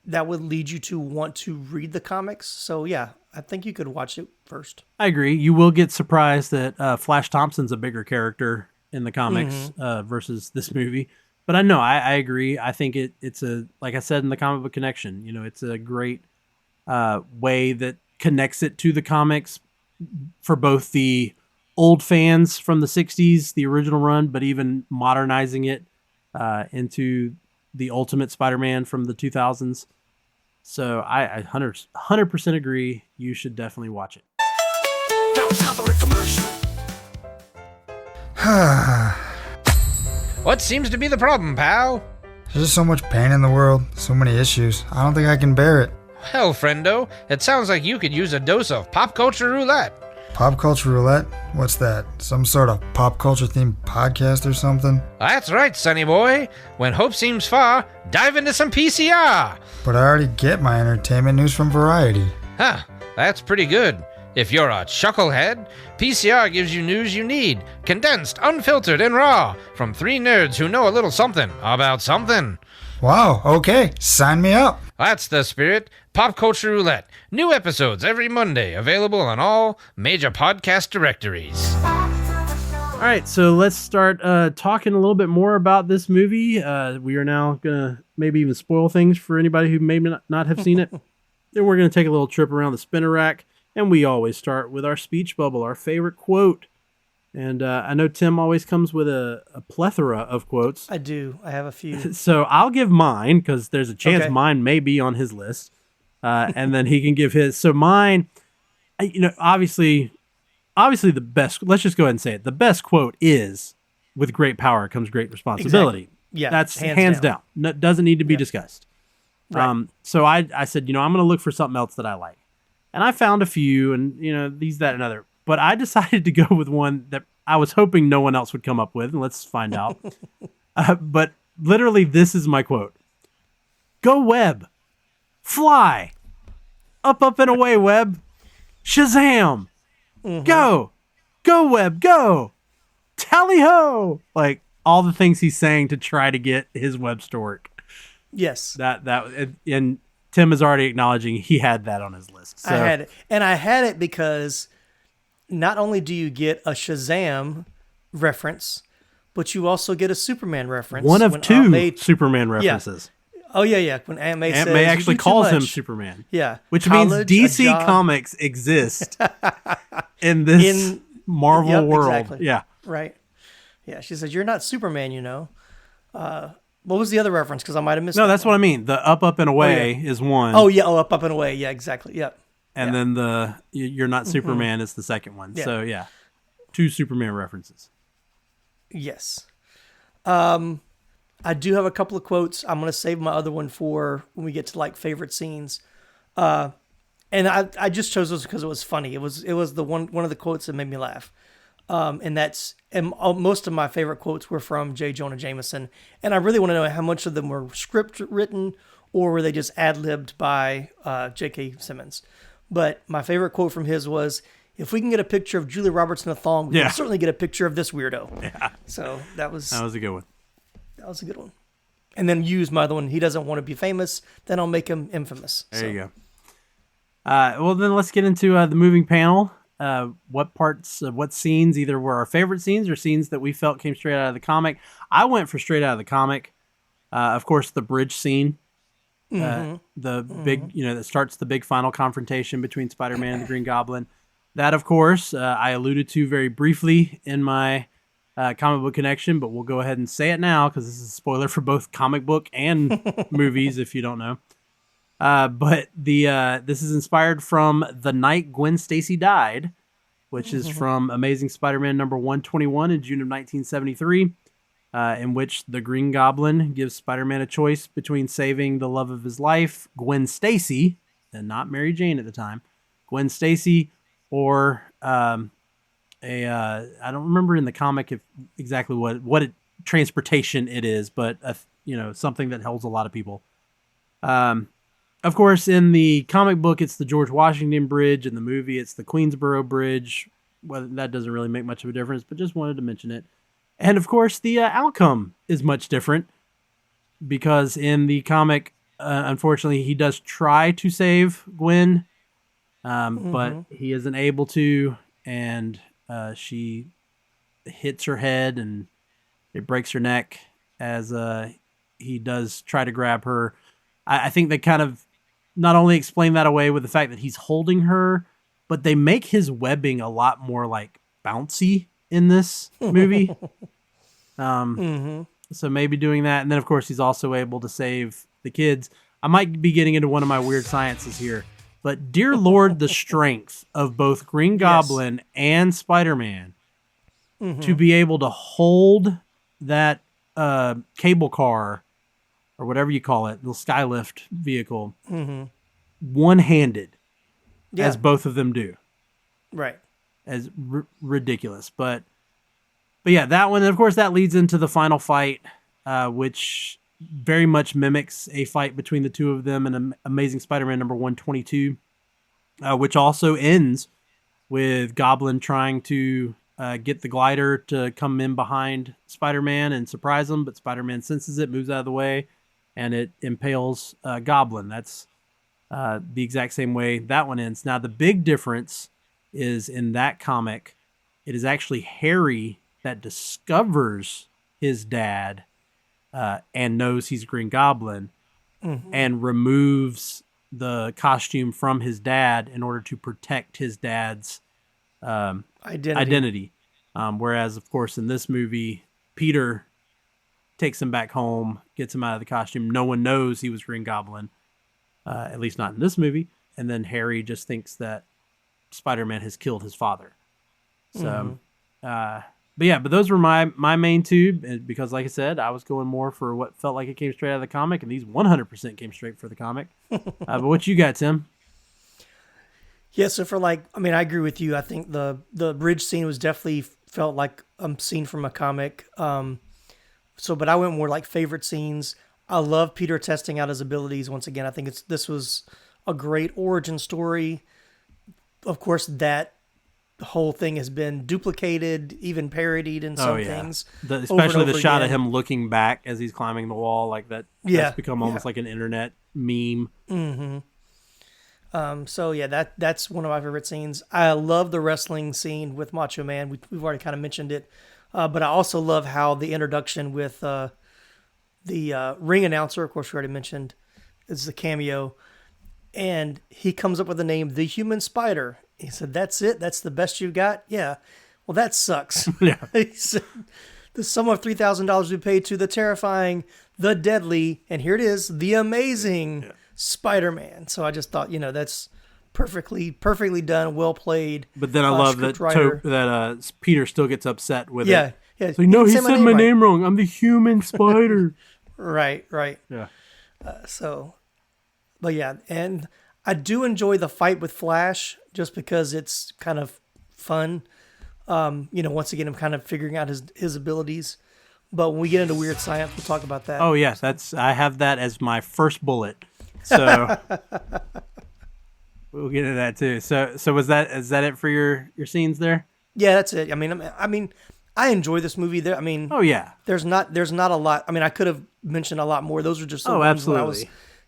that would lead you to want to read the comics. So yeah, I think you could watch it first. I agree. You will get surprised that Flash Thompson's a bigger character in the comics versus this movie. But I agree. I think it's like I said in the comic book connection, it's a great way that connects it to the comics for both the old fans from the 60s, the original run, but even modernizing it into the Ultimate Spider-Man from the 2000s. So I 100% agree. You should definitely watch it. What seems to be the problem, pal? There's just so much pain in the world, so many issues. I don't think I can bear it. Hell, friendo, it sounds like you could use a dose of pop culture roulette. Pop culture roulette? What's that? Some sort of pop culture themed podcast or something? That's right, sonny boy. When hope seems far, dive into some PCR. But I already get my entertainment news from Variety. Huh, that's pretty good. If you're a chucklehead, PCR gives you news you need, condensed, unfiltered, and raw, from three nerds who know a little something about something. Wow, okay, sign me up. That's the spirit. Pop Culture Roulette. New episodes every Monday, available on all major podcast directories. All right, so let's start talking a little bit more about this movie. We are now going to maybe even spoil things for anybody who may not have seen it. Then we're going to take a little trip around the spinner rack, and we always start with our speech bubble, our favorite quote. And I know Tim always comes with a plethora of quotes. I do. I have a few. So I'll give mine because there's a chance mine may be on his list. And then he can give his. So mine, obviously the best, let's just go ahead and say it. The best quote is, with great power comes great responsibility. Exactly. Yeah. That's hands down. No, doesn't need to be discussed. Right. So I said, I'm going to look for something else that I like. And I found a few and, these, that, and other. But I decided to go with one that I was hoping no one else would come up with. And let's find out. But literally, this is my quote. Go web. Fly. Up, and away, web. Shazam. Mm-hmm. Go. Go, web. Go. Tally-ho. Like, all the things he's saying to try to get his webs to work. Yes. And Tim is already acknowledging he had that on his list. So. I had it. And I had it because not only do you get a Shazam reference, but you also get a Superman reference. One of two Superman references. Yeah. Oh, yeah. When Aunt May says, May actually calls him Superman. Yeah. Which means DC Comics exist in this Marvel world. Exactly. Yeah. Right. Yeah. She says, you're not Superman, What was the other reference? Because I might have missed No, that's what I mean. The up, and away is one. Oh, yeah. Oh, up, and away. Yeah, exactly. Yep. And then the you're not Superman is the second one. Yeah. So, yeah. Two Superman references. Yes. I do have a couple of quotes. I'm going to save my other one for when we get to favorite scenes. And I just chose those because it was funny. It was the one of the quotes that made me laugh. And most of my favorite quotes were from J. Jonah Jameson. And I really want to know how much of them were script written or were they just ad-libbed by J.K. Simmons. But my favorite quote from his was, if we can get a picture of Julia Roberts in a thong, we can certainly get a picture of this weirdo. Yeah. So that was a good one. That was a good one. And then use my other one. He doesn't want to be famous. Then I'll make him infamous. There you go. Well, then let's get into the moving panel. What parts, what scenes either were our favorite scenes or scenes that we felt came straight out of the comic. I went for straight out of the comic. Of course, the bridge scene The big, that starts the big final confrontation between Spider-Man and the Green Goblin. That, of course, I alluded to very briefly in my comic book connection, but we'll go ahead and say it now because this is a spoiler for both comic book and movies if you don't know. But this is inspired from The Night Gwen Stacy Died, which is from Amazing Spider-Man number 121 in June of 1973, in which the Green Goblin gives Spider-Man a choice between saving the love of his life, Gwen Stacy, and not Mary Jane at the time, Gwen Stacy, or I don't remember in the comic exactly what transportation it is, but something that holds a lot of people. Of course, in the comic book, it's the George Washington Bridge. In the movie, it's the Queensboro Bridge. Well, that doesn't really make much of a difference, but just wanted to mention it. And of course, the outcome is much different because in the comic, unfortunately, he does try to save Gwen, but he isn't able to, and she hits her head and it breaks her neck as he does try to grab her. I think they kind of not only explain that away with the fact that he's holding her, but they make his webbing a lot more like bouncy in this movie. So maybe doing that. And then of course he's also able to save the kids. I might be getting into one of my weird sciences here, but dear Lord, the strength of both Green Goblin and Spider-Man to be able to hold that cable car or whatever you call it, the skylift vehicle, one-handed, as both of them do. Right. As ridiculous. But yeah, that one, and of course, that leads into the final fight, which very much mimics a fight between the two of them in Amazing Spider-Man number 122, which also ends with Goblin trying to get the glider to come in behind Spider-Man and surprise him, but Spider-Man senses it, moves out of the way, and it impales Goblin. That's the exact same way that one ends. Now, the big difference is in that comic, it is actually Harry that discovers his dad and knows he's Green Goblin and removes the costume from his dad in order to protect his dad's identity. Whereas, of course, in this movie, Peter takes him back home, gets him out of the costume. No one knows he was Green Goblin, at least not in this movie. And then Harry just thinks that Spider-Man has killed his father. So, but those were my main two, because like I said, I was going more for what felt like it came straight out of the comic, and these 100% came straight for the comic. But what you got, Tim? Yeah, so I agree with you. I think the bridge scene was definitely felt like a scene from a comic. But I went more like favorite scenes. I love Peter testing out his abilities. Once again, I think this was a great origin story. Of course, that whole thing has been duplicated, even parodied in some things. Especially the shot of him looking back as he's climbing the wall, like that. That's become almost like an internet meme. That's one of my favorite scenes. I love the wrestling scene with Macho Man. We've already kind of mentioned it. But I also love how the introduction with the ring announcer, of course, we already mentioned, is the cameo. And he comes up with the name, The Human Spider. He said, "That's it? That's the best you got?" Yeah. Well, that sucks. Yeah. He said, "The sum of $3,000 we paid to the terrifying, the deadly, and here it is, the amazing Spider-Man." So I just thought, that's perfectly done, well played. But then I love that Peter still gets upset with it. Yeah. So, he said my name wrong. I'm the Human Spider. Right. Yeah. And I do enjoy the fight with Flash just because it's kind of fun. Once again, I'm kind of figuring out his abilities. But when we get into weird science, we'll talk about that. Oh yes, I have that as my first bullet. So we'll get into that too. So is that it for your scenes there? Yeah, that's it. I mean, I enjoy this movie. There, oh yeah. There's not a lot. I could have mentioned a lot more. Those are just the ones absolutely. When I was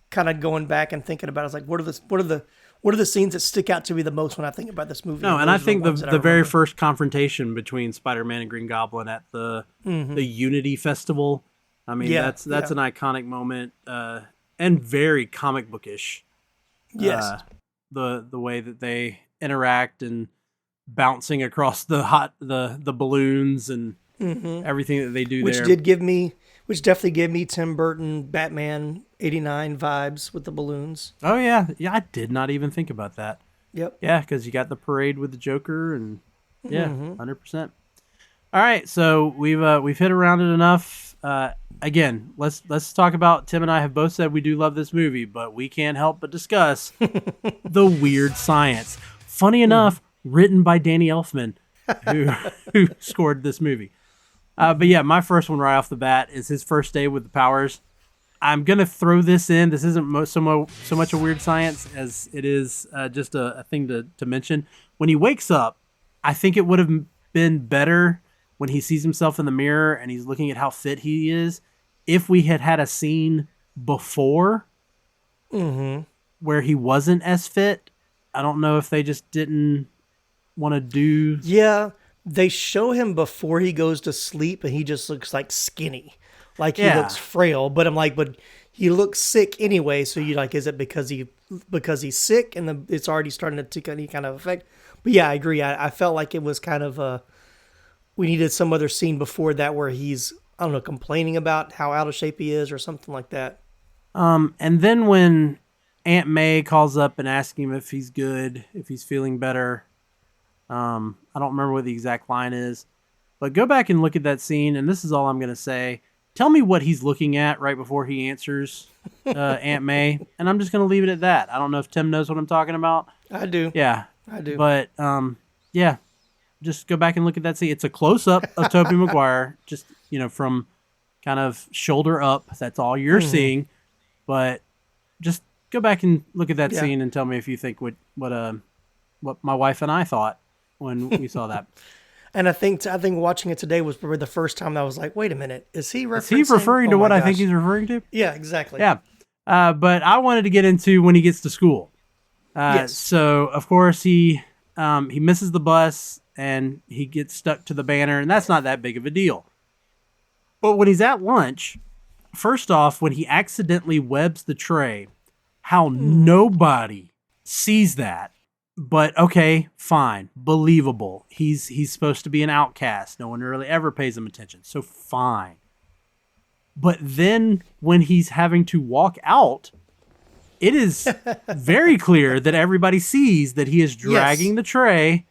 kind of going back and thinking about it. I was like, what are the scenes that stick out to me the most when I think about this movie? No, and I think the very first confrontation between Spider-Man and Green Goblin at the Unity Festival. That's an iconic moment. and very comic bookish. Yes. The way that they interact and bouncing across the balloons and everything that they do which there. Definitely gave me Tim Burton Batman 89 vibes with the balloons. Oh yeah. Yeah, I did not even think about that. Yep. Yeah, because you got the parade with the Joker and 100%. All right, so we've hit around it enough. Again, let's talk about. Tim and I have both said we do love this movie, but we can't help but discuss the weird science. Funny enough, written by Danny Elfman, who scored this movie. But yeah, my first one right off the bat is his first day with the powers. I'm gonna throw this in. This isn't so much a weird science as it is just a thing to mention. When he wakes up, I think it would have been better when he sees himself in the mirror and he's looking at how fit he is, if we had a scene before where he wasn't as fit. I don't know if they just didn't want to do... Yeah, they show him before he goes to sleep and he just looks like skinny. Like he looks frail, but I'm like, but he looks sick anyway, so you like, is it because he's sick and it's already starting to take any kind of effect? But yeah, I agree. I felt like it was kind of we needed some other scene before that where he's, I don't know, complaining about how out of shape he is or something like that. And then when Aunt May calls up and asks him if he's good, if he's feeling better, I don't remember what the exact line is, but go back and look at that scene, and this is all I'm going to say. Tell me what he's looking at right before he answers Aunt May, and I'm just going to leave it at that. I don't know if Tim knows what I'm talking about. I do. Yeah. I do. But, yeah. Just go back and look at that scene. It's a close-up of Tobey Maguire, just, from kind of shoulder up. That's all you're seeing. But just go back and look at that scene and tell me if you think what my wife and I thought when we saw that. And I think watching it today was probably the first time that I was like, wait a minute, is he referring to what I think he's referring to? Yeah, exactly. Yeah. But I wanted to get into when he gets to school. Yes. So, of course, he misses the bus and he gets stuck to the banner, and that's not that big of a deal. But when he's at lunch, first off, when he accidentally webs the tray, how nobody sees that. But okay, fine, believable. He's supposed to be an outcast. No one really ever pays him attention, so fine. But then when he's having to walk out, it is very clear that everybody sees that he is dragging the tray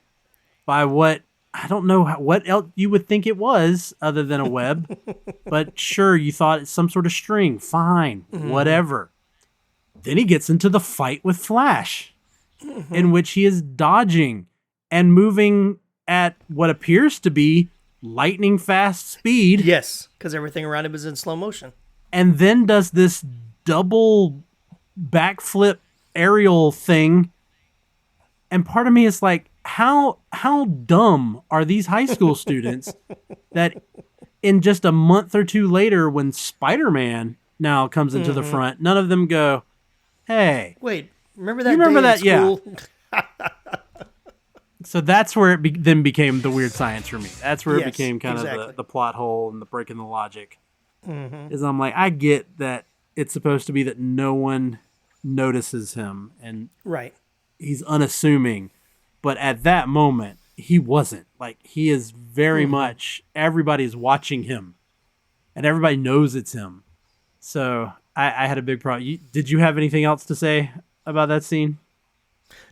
by what, I don't know what else you would think it was other than a web. But sure, you thought it's some sort of string. Fine, whatever. Then he gets into the fight with Flash, in which he is dodging and moving at what appears to be lightning fast speed. Yes, because everything around him is in slow motion. And then does this double backflip aerial thing. And part of me is like, how dumb are these high school students that in just a month or two later, when Spider-Man now comes into the front, none of them go, hey. Wait, remember that? You remember that? School? Yeah. So that's where it then became the weird science for me. That's where it became kind of the plot hole and the break in the logic. Is I'm like, I get that it's supposed to be that no one notices him and he's unassuming. But at that moment, he wasn't. Like, he is very much, everybody's watching him. And everybody knows it's him. So I had a big problem. Did you have anything else to say about that scene?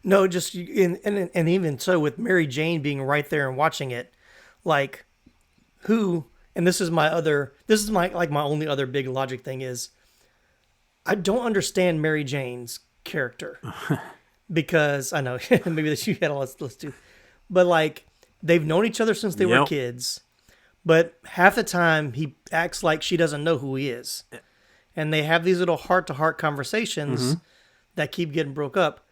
No, just, and even so, with Mary Jane being right there and watching it, like, and this is my only other big logic thing is, I don't understand Mary Jane's character. Because I know maybe that you had a list too, but like they've known each other since they were kids, but half the time he acts like she doesn't know who he is, and they have these little heart-to-heart conversations that keep getting broke up.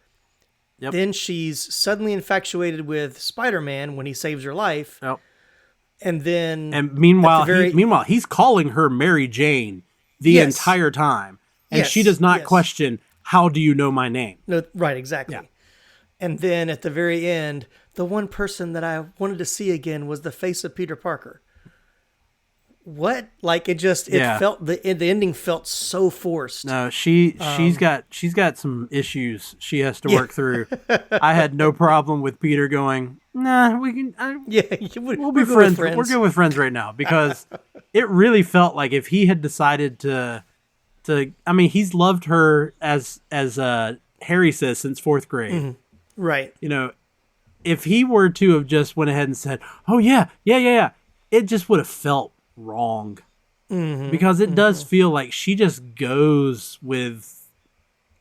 Then she's suddenly infatuated with Spider-Man when he saves her life, and meanwhile he's calling her Mary Jane the entire time, and she does not question. How do you know my name? No, right, exactly. Yeah. And then at the very end, the one person that I wanted to see again was the face of Peter Parker. what? Like it felt the ending felt so forced. No, she's got some issues she has to work through. I had no problem with Peter going, nah, we can. We'll be friends. We're good with friends right now, because it really felt like if he had decided to, I mean, he's loved her as Harry says since 4th grade, right? You know, if he were to have just went ahead and said, oh yeah, it just would have felt wrong, because it does feel like she just goes with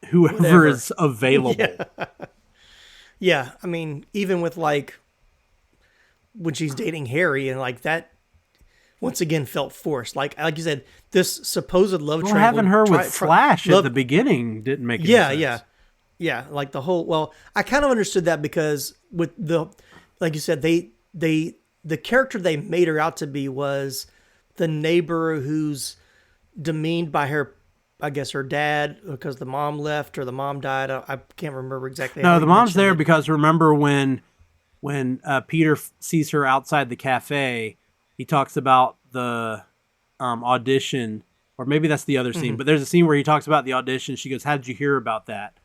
whoever is available. Yeah, I mean, even with like when she's dating Harry and like that, once again felt forced. Like you said, this supposed love triangle. Having her with Flash at the beginning didn't make any sense. Yeah. Like the whole. Well, I kind of understood that because with like you said, the character they made her out to be was the neighbor who's demeaned by her, I guess her dad, because the mom left or the mom died. I can't remember exactly. No, the mom's there because remember when Peter sees her outside the cafe, he talks about the audition, or maybe that's the other scene, but there's a scene where he talks about the audition. She goes, how did you hear about that?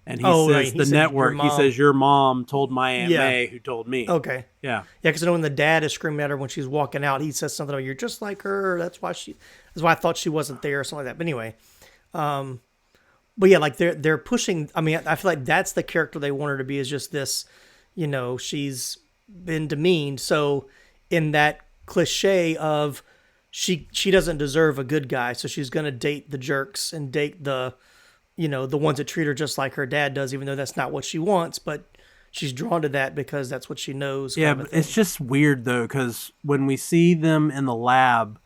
And he says, the network. He says, your mom told my Aunt May, who told me. Okay. Yeah. Yeah, because I know when the dad is screaming at her when she's walking out, he says something about, you're just like her. That's why I thought she wasn't there, or something like that. But anyway, but yeah, like they're pushing. I mean, I feel like that's the character they want her to be, is just this, you know, she's been demeaned. So in that cliche of she doesn't deserve a good guy, so she's going to date the jerks and date the, you know, the ones that treat her just like her dad does, even though that's not what she wants, but she's drawn to that because that's what she knows. Yeah, but it's just weird though, because when we see them in the lab,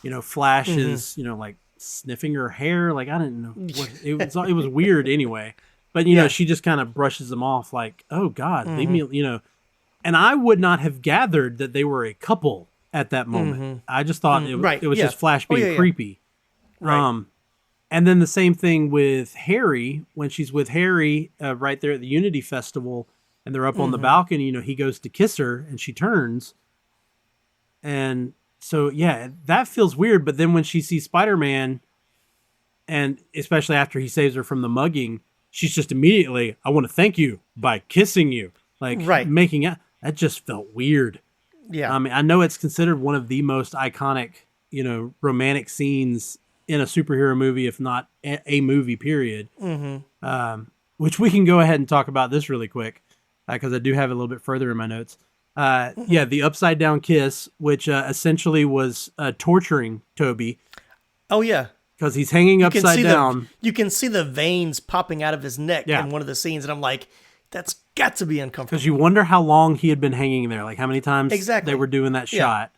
you know, Flash is, you know, like sniffing her hair, like I didn't know what it was weird anyway. But you know, she just kind of brushes them off, like, oh God, leave me, you know. And I would not have gathered that they were a couple at that moment. I just thought it was just Flash being creepy. Right. And then the same thing with Harry, when she's with Harry right there at the Unity Festival, and they're up on the balcony, you know, he goes to kiss her and she turns. And so, yeah, that feels weird. But then when she sees Spider-Man, and especially after he saves her from the mugging, she's just immediately, I want to thank you by kissing you. Like making it, that just felt weird. Yeah. I mean, I know it's considered one of the most iconic, you know, romantic scenes in a superhero movie, if not a movie, period. Which we can go ahead and talk about this really quick, because I do have it a little bit further in my notes. Yeah, the upside down kiss, which essentially was torturing Tobey. Oh, yeah. Because he's hanging upside down. You can see the veins popping out of his neck in one of the scenes, and I'm like, that's got to be uncomfortable. Because you wonder how long he had been hanging there, like how many times they were doing that shot.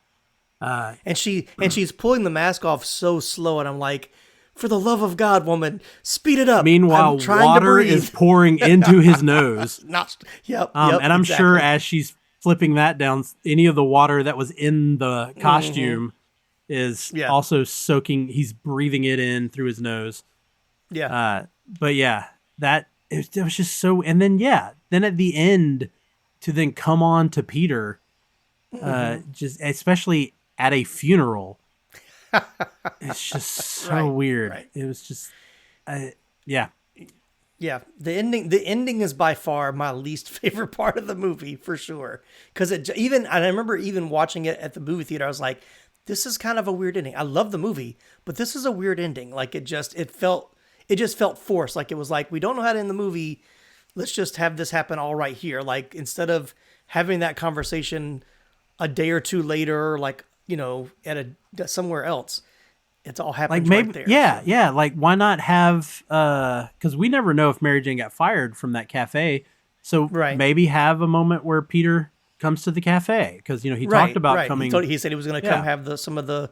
And she's pulling the mask off so slow, and I'm like, for the love of God, woman, speed it up. Meanwhile, water is pouring into his nose. And I'm sure as she's flipping that down, any of the water that was in the costume is also soaking. He's breathing it in through his nose. Yeah. But yeah, that it was just so. And then then at the end, to then come on to Peter, just especially at a funeral. It's just so weird. Right. It was just, yeah. The ending is by far my least favorite part of the movie, for sure. Because and I remember even watching it at the movie theater, I was like, this is kind of a weird ending. I love the movie, but this is a weird ending. Like it just felt forced. Like it was like, we don't know how to end the movie. Let's just have this happen all right here. Like instead of having that conversation a day or two later, like, you know, at somewhere else, it's all happening like maybe, right there. Yeah. Like why not have, because we never know if Mary Jane got fired from that cafe. So maybe have a moment where Peter comes to the cafe, because, you know, he talked about coming. He said he was going to come have some of the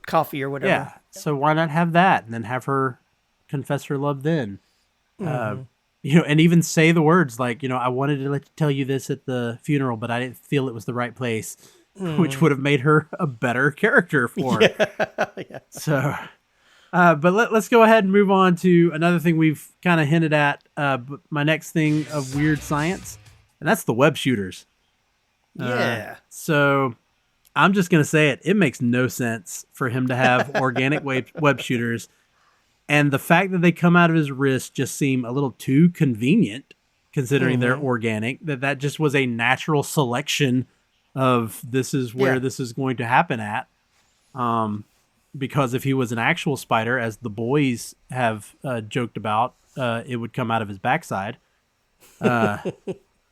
coffee or whatever. Yeah. So why not have that and then have her confess her love then? You know, and even say the words like, you know, I wanted to tell you this at the funeral, but I didn't feel it was the right place, which would have made her a better character for her. So, but let's go ahead and move on to another thing we've kind of hinted at. My next thing of weird science, and that's the web shooters. Yeah. So I'm just going to say it. It makes no sense for him to have organic web shooters. And the fact that they come out of his wrist just seem a little too convenient, considering they're organic, that just was a natural selection of this is where this is going to happen at. Because if he was an actual spider, as the boys have joked about, it would come out of his backside.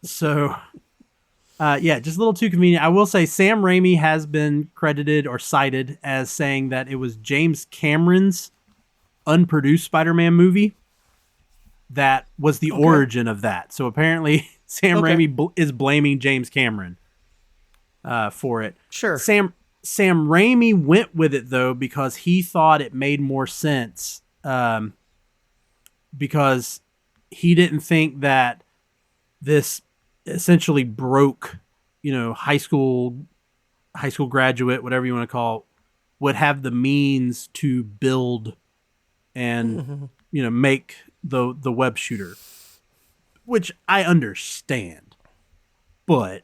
So, just a little too convenient. I will say Sam Raimi has been credited or cited as saying that it was James Cameron's unproduced Spider-Man movie that was the origin of that. So apparently Sam Raimi is blaming James Cameron for it. Sure. Sam Raimi went with it, though, because he thought it made more sense because he didn't think that this essentially broke, high school graduate, whatever you want to call it, would have the means to build and, make the web shooter, which I understand, but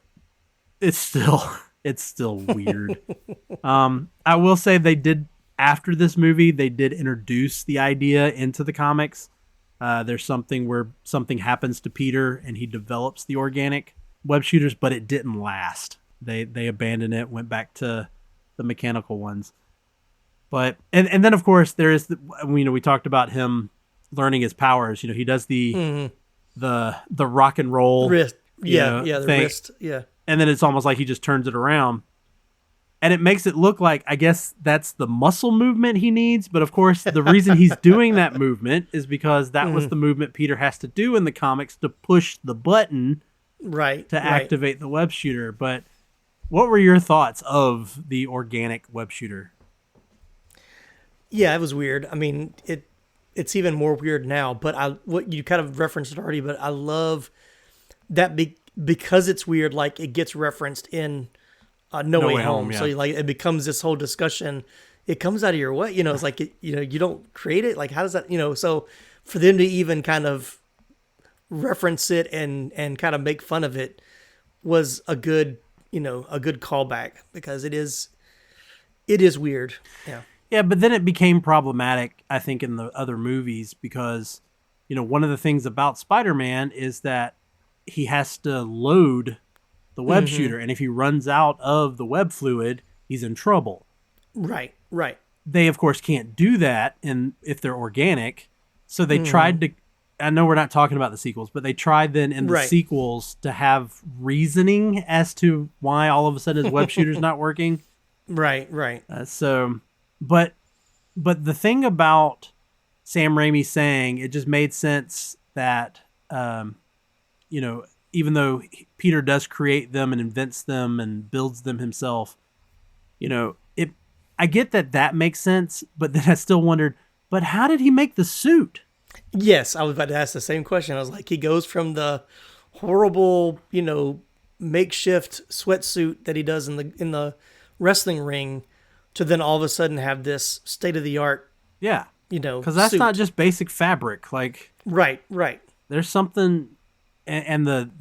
it's still weird. I will say after this movie, they did introduce the idea into the comics. There's something where something happens to Peter and he develops the organic web shooters, but it didn't last. They abandoned it, went back to the mechanical ones. But and then of course there is we talked about him learning his powers. He does the rock and roll wrist. The thing. wrist. Yeah. And then it's almost like he just turns it around. And it makes it look like, I guess that's the muscle movement he needs. But of course, the reason he's doing that movement is because that was the movement Peter has to do in the comics to push the button to activate the web shooter. But what were your thoughts of the organic web shooter? Yeah, it was weird. I mean, it's even more weird now. But what you kind of referenced it already, but I love that because it's weird, like it gets referenced in No Way Home. Yeah. So it becomes this whole discussion. It comes out of your way, it's like, you don't create it. Like, how does that, so for them to even kind of reference it and kind of make fun of it was a good callback, because it is weird. Yeah. Yeah. But then it became problematic, I think, in the other movies, because, one of the things about Spider-Man is that he has to load the web shooter, and if he runs out of the web fluid, he's in trouble. Right. They of course can't do that if they're organic, so they tried to, I know we're not talking about the sequels, but they tried then in the sequels to have reasoning as to why all of a sudden his web shooter's not working. Right. But the thing about Sam Raimi saying, it just made sense that even though Peter does create them and invents them and builds them himself, I get that makes sense, but then I still wondered, but how did he make the suit? Yes, I was about to ask the same question. I was like, he goes from the horrible, makeshift sweatsuit that he does in the wrestling ring to then all of a sudden have this state-of-the-art, because that's suit. not just basic fabric. Like, right. There's something. And the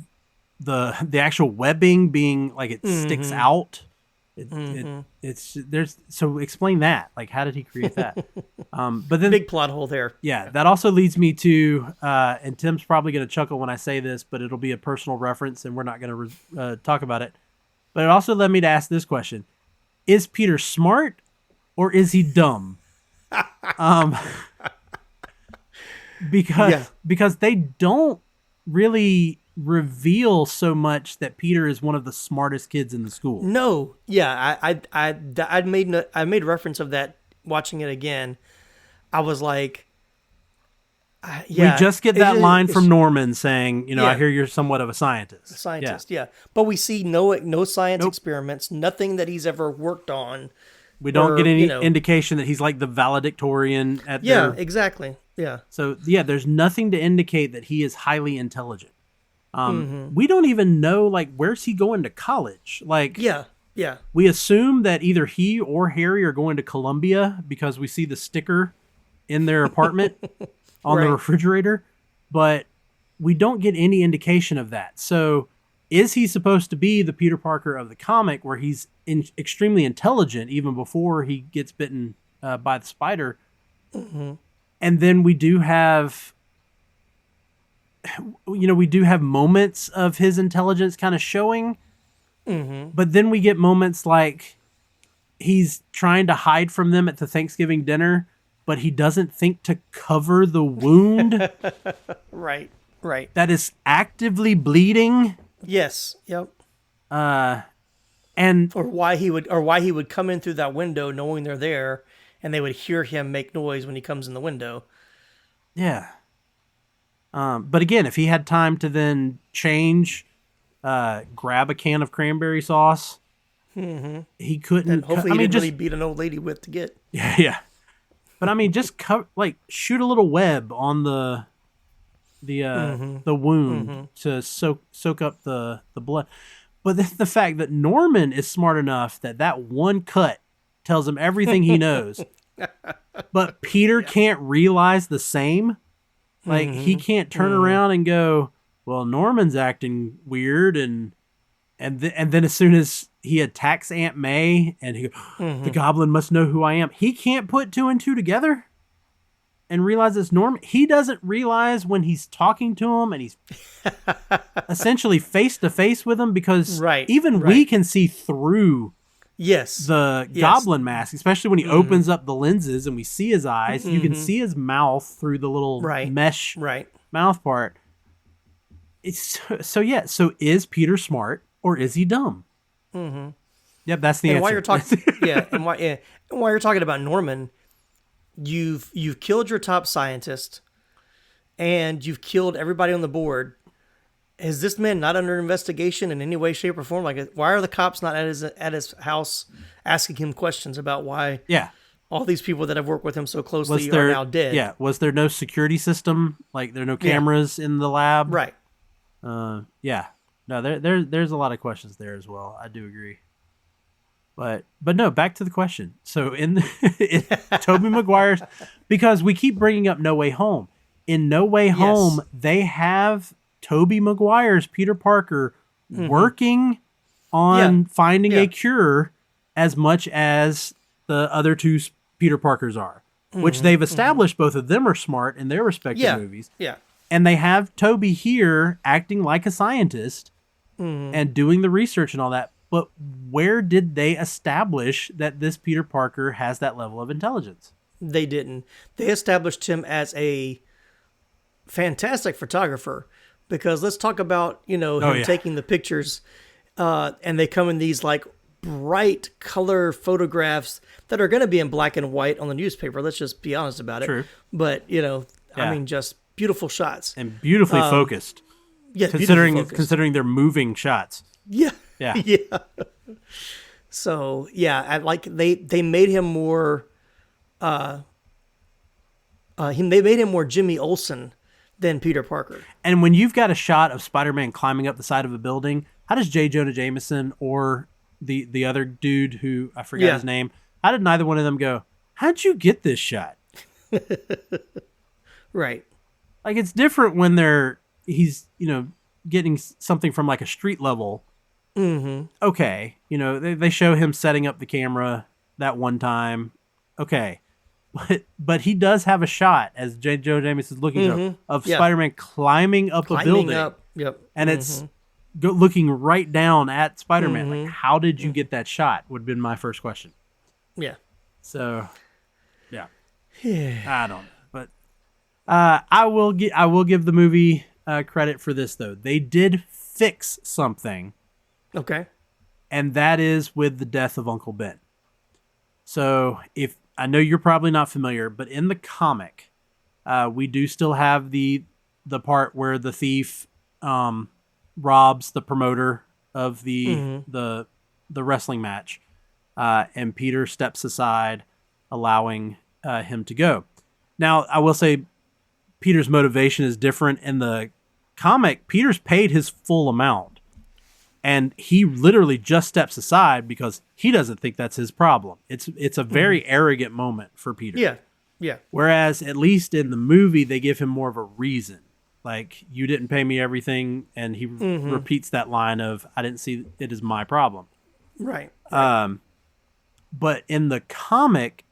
actual webbing being like it sticks out. It's there's so explain that. Like, how did he create that? But then big plot hole there. Yeah, that also leads me to and Tim's probably going to chuckle when I say this, but it'll be a personal reference, and we're not going to talk about it. But it also led me to ask this question: is Peter smart or is he dumb? Because they don't really reveal so much that Peter is one of the smartest kids in the school. No, yeah, I made reference of that watching it again. I was like, we just get that line from Norman saying, I hear you're somewhat of a scientist. Yeah. But we see no science experiments, nothing that he's ever worked on. We don't get any indication that he's like the valedictorian at exactly. Yeah. So, there's nothing to indicate that he is highly intelligent. We don't even know, like, where's he going to college? Like, we assume that either he or Harry are going to Columbia because we see the sticker in their apartment on the refrigerator, but we don't get any indication of that. So is he supposed to be the Peter Parker of the comic where he's extremely intelligent even before he gets bitten by the spider? Mm-hmm. And then we do have moments of his intelligence kind of showing, but then we get moments like he's trying to hide from them at the Thanksgiving dinner, but he doesn't think to cover the wound. Right. That is actively bleeding. Yes. Yep. And or why he would come in through that window knowing they're there, and they would hear him make noise when he comes in the window. Yeah. But again, if he had time to then change, grab a can of cranberry sauce, he couldn't. And hopefully, he didn't really beat an old lady with to get. Yeah. But I mean, just shoot a little web on the wound to soak up the blood. But the fact that Norman is smart enough that one cut tells him everything he knows, but Peter can't realize the same. Like he can't turn around and go, "Well, Norman's acting weird," and then as soon as he attacks Aunt May and he goes, the Goblin must know who I am. He can't put two and two together and realize it's Norman. He doesn't realize when he's talking to him and he's essentially face to face with him, because we can see through the Goblin mask, especially when he opens up the lenses and we see his eyes. You can see his mouth through the little mesh mouth part. So is Peter smart or is he dumb? Yep, that's the answer. While you're talking, and while you're talking about Norman, you've killed your top scientist, and you've killed everybody on the board. Is this man not under investigation in any way, shape, or form? Like, why are the cops not at his house asking him questions about why? Yeah, all these people that have worked with him so closely are now dead. Yeah, was there no security system? Like, there are no cameras in the lab? Right. Yeah. No, there's a lot of questions there as well. I do agree. But no, back to the question. So in Tobey Maguire's, because we keep bringing up No Way Home. In No Way Home, they have Tobey Maguire's Peter Parker working on finding a cure as much as the other two Peter Parkers are, which they've established both of them are smart in their respective movies. Yeah. And they have Tobey here acting like a scientist and doing the research and all that. But where did they establish that this Peter Parker has that level of intelligence? They didn't. They established him as a fantastic photographer, because let's talk about, him taking the pictures, and they come in these like bright color photographs that are going to be in black and white on the newspaper. Let's just be honest about it. True. But, I mean, just beautiful shots. And beautifully focused. Yeah, considering they're moving shots. Yeah. Yeah. Yeah. So, they made him more they made him more Jimmy Olsen than Peter Parker. And when you've got a shot of Spider-Man climbing up the side of a building, how does J. Jonah Jameson or the other dude who I forgot his name, how did neither one of them go, how'd you get this shot? Right. Like, it's different when he's getting something from like a street level. Okay, they show him setting up the camera that one time. Okay, but he does have a shot, as J. Jonah Jameson is looking of Spider-Man climbing up a building. Yep. And it's looking right down at Spider-Man. Like, how did you get that shot? Would have been my first question. Yeah. So, yeah. I don't know, but I will give the movie credit for this though. They did fix something. Okay. And that is with the death of Uncle Ben. So if I know you're probably not familiar, but in the comic, we do still have the part where the thief robs the promoter of the wrestling match, and Peter steps aside, allowing him to go. Now, I will say Peter's motivation is different. In the comic, Peter's paid his full amount. And he literally just steps aside because he doesn't think that's his problem. It's a very arrogant moment for Peter. Yeah, yeah. Whereas, at least in the movie, they give him more of a reason. Like, you didn't pay me everything, and he repeats that line of, I didn't see it as my problem. Right. But in the comic,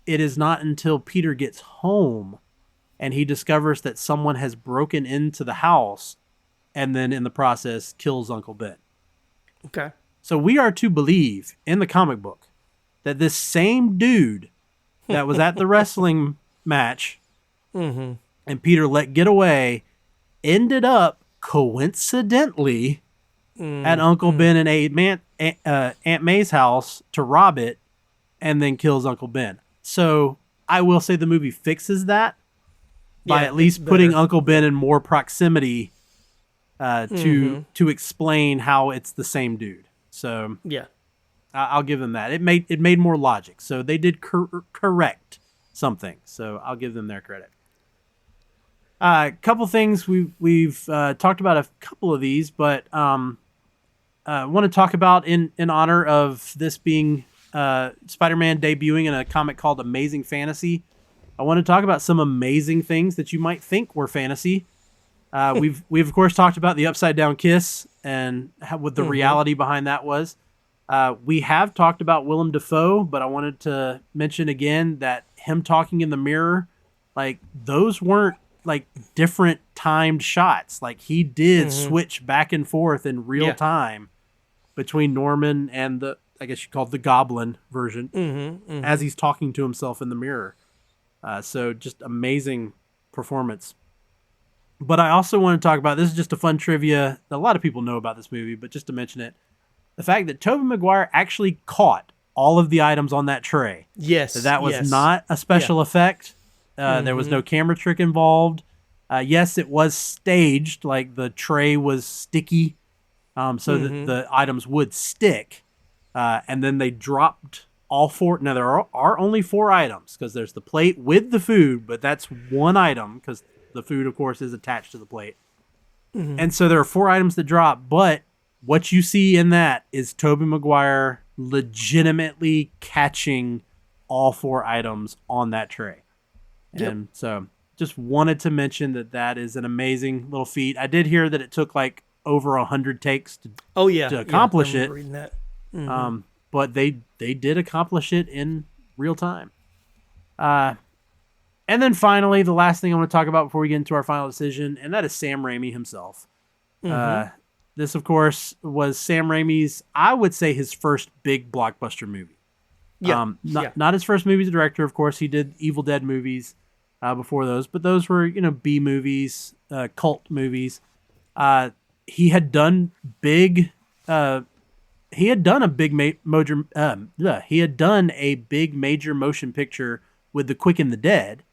it is not until Peter gets home and he discovers that someone has broken into the house and then in the process kills Uncle Ben. Okay. So we are to believe in the comic book that this same dude that was at the wrestling match and Peter let get away ended up coincidentally at Uncle Ben and Aunt May's house to rob it and then kills Uncle Ben. So I will say the movie fixes that by at least putting Uncle Ben in more proximity to explain how it's the same dude. So yeah, I'll give them that. It made more logic. So they did correct something. So I'll give them their credit. A couple things we've talked about a couple of these, but want to talk about in honor of this being Spider-Man debuting in a comic called Amazing Fantasy. I want to talk about some amazing things that you might think were fantasy. We've of course talked about the upside down kiss and what the reality behind that was. We have talked about Willem Dafoe, but I wanted to mention again that him talking in the mirror, like those weren't like different timed shots. Like he did switch back and forth in real time between Norman and the, I guess you call it the Goblin version, as he's talking to himself in the mirror. So just amazing performance. But I also want to talk about, this is just a fun trivia. A lot of people know about this movie, but just to mention it, the fact that Tobey Maguire actually caught all of the items on that tray. Yes. That was not a special effect. There was no camera trick involved. Yes, it was staged, like the tray was sticky, so that the items would stick. And then they dropped all four. Now, there are only 4 items, because there's the plate with the food, but that's one item, because the food, of course, is attached to the plate. And so there are 4 items that drop, but what you see in that is Tobey Maguire legitimately catching all 4 items on that tray. And so just wanted to mention that is an amazing little feat. I did hear that it took like over 100 takes to accomplish it. Reading that. But they did accomplish it in real time. And then finally, the last thing I want to talk about before we get into our final decision, and that is Sam Raimi himself. This, of course, was Sam Raimi's, I would say, his first big blockbuster movie. Not his first movie as a director, of course. He did Evil Dead movies before those, but those were, B movies, cult movies. He had done big. He had done a big major motion picture with The Quick and the Dead,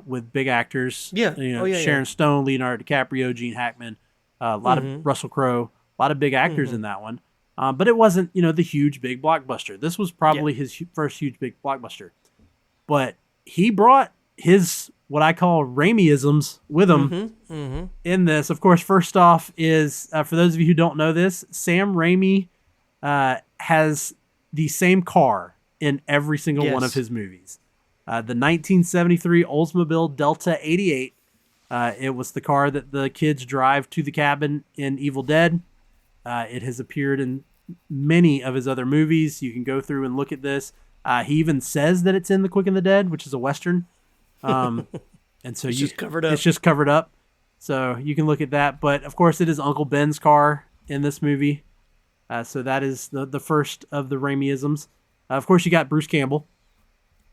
with big actors. Sharon Stone, Leonardo DiCaprio, Gene Hackman, a lot of Russell Crowe, a lot of big actors in that one. But it wasn't, the huge big blockbuster. This was probably his first huge big blockbuster. But he brought his, what I call Raimi-isms with him in this. Of course, first off is, for those of you who don't know this, Sam Raimi has the same car in every single one of his movies. The 1973 Oldsmobile Delta 88. It was the car that the kids drive to the cabin in Evil Dead. It has appeared in many of his other movies. You can go through and look at this. He even says that it's in The Quick and the Dead, which is a Western. And so it's just covered up. It's just covered up. So you can look at that. But of course, it is Uncle Ben's car in this movie. So that is the first of the Raimi-isms. Of course, you got Bruce Campbell,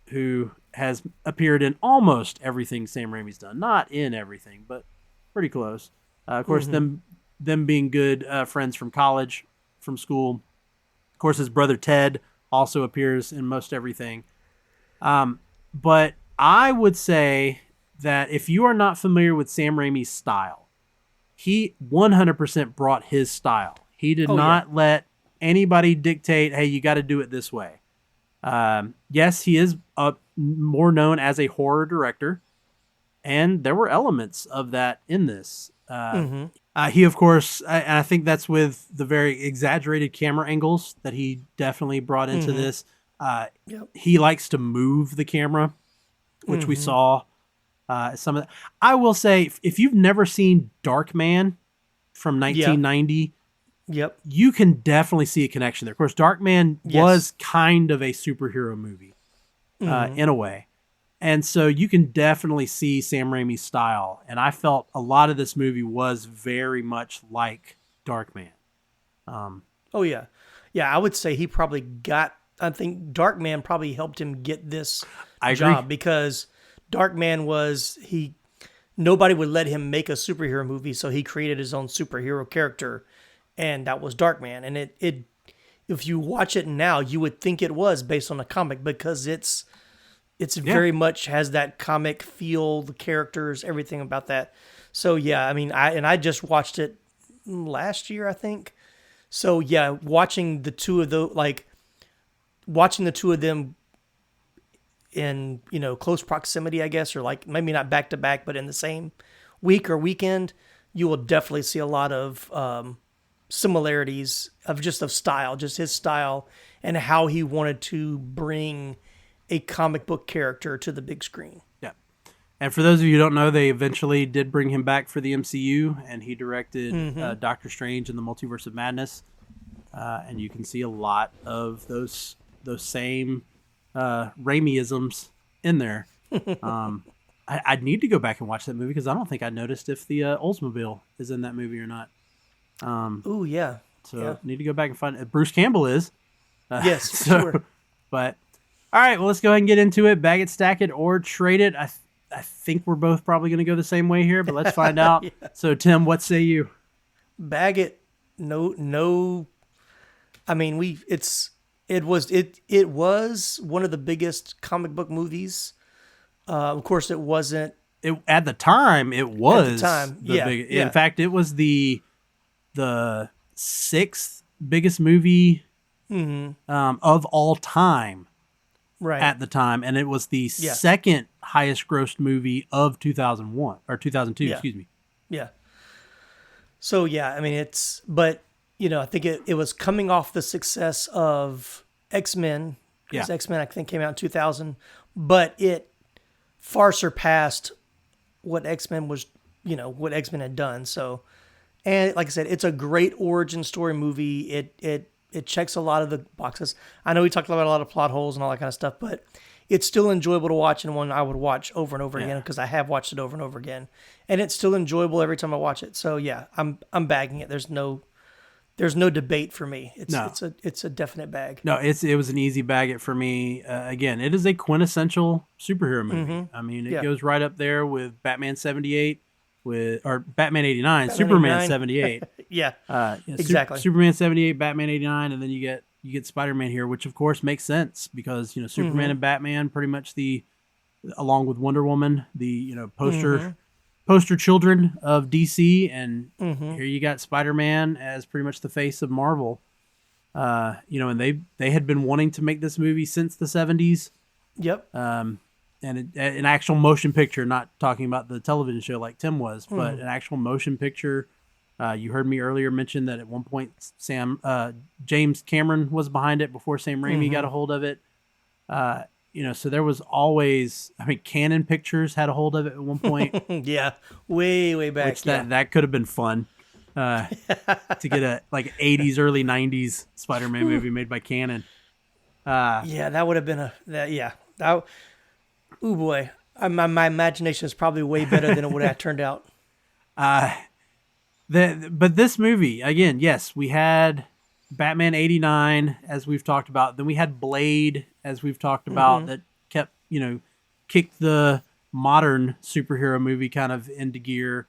who has appeared in almost everything Sam Raimi's done. Not in everything, but pretty close. Of course, them being good friends from college, from school. Of course, his brother Ted also appears in most everything. But I would say that if you are not familiar with Sam Raimi's style, he 100% brought his style. He did not let anybody dictate, hey, you got to do it this way. Yes, he is more known as a horror director, and there were elements of that in this. He, of course, and I think that's with the very exaggerated camera angles that he definitely brought into this. He likes to move the camera, which we saw Some of the, I will say, if you've never seen Darkman from 1990, Yep. you can definitely see a connection there. Of course, Darkman Yes. was kind of a superhero movie in a way. And so you can definitely see Sam Raimi's style. And I felt a lot of this movie was very much like Darkman. Oh, yeah. Yeah, I would say he probably got, I think Darkman probably helped him get this job because Darkman was, nobody would let him make a superhero movie, so he created his own superhero character, and that was Darkman. And it if you watch it now, you would think it was based on a comic because it's very much has that comic feel, the characters, everything about that. So yeah, I mean, I just watched it last year, I think. So yeah, watching the two of them in, close proximity, I guess, or like maybe not back to back, but in the same week or weekend, you will definitely see a lot of similarities of style, just his style and how he wanted to bring a comic book character to the big screen. Yeah. And for those of you who don't know, they eventually did bring him back for the MCU, and he directed Doctor Strange and the Multiverse of Madness. And you can see a lot of those same Raimi-isms in there. I'd need to go back and watch that movie because I don't think I noticed if the Oldsmobile is in that movie or not. Oh yeah. So need to go back and find it. Bruce Campbell is. Yes, sure. But all right, well, let's go ahead and get into it. Bag it, stack it, or trade it. I think we're both probably going to go the same way here, but let's find out. Yeah. So Tim, what say you? Bag it. No. I mean, it was one of the biggest comic book movies. Of course, it wasn't. At the time, it was. In fact, it was the sixth biggest movie of all time, right at the time, and it was the second highest grossed movie of 2001 or 2002. Excuse me. Yeah. So yeah, I mean but I think it was coming off the success of X-Men. Because X-Men I think came out in 2000, but it far surpassed what X-Men was, what X-Men had done. So, and like I said, it's a great origin story movie. It checks a lot of the boxes. I know we talked about a lot of plot holes and all that kind of stuff, but it's still enjoyable to watch and one I would watch over and over again because I have watched it over and over again, and it's still enjoyable every time I watch it. So yeah, I'm bagging it. There's no debate for me. It's a definite bag. No, it was an easy bag it for me. Again, it is a quintessential superhero movie. I mean, it goes right up there with Batman 78, or Batman 89, Superman 89. 78. Exactly. Superman 78, Batman 89, and then you get Spider-Man here, which of course makes sense because Superman and Batman pretty much along with Wonder Woman, the poster children of DC, and here you got Spider-Man as pretty much the face of Marvel. And they had been wanting to make this movie since the 70s. Yep. And an actual motion picture, not talking about the television show like Tim was, but an actual motion picture. You heard me earlier mention that at one point James Cameron was behind it before Sam Raimi got a hold of it. So there was always, Canon Pictures had a hold of it at one point. Yeah, way back. Which that could have been fun to get a 80s, early 90s Spider-Man movie made by Canon. That would have been oh boy, my imagination is probably way better than it would have turned out. But this movie, again, yes, we had Batman 89, as we've talked about. Then we had Blade, as we've talked about, that kept, kicked the modern superhero movie kind of into gear.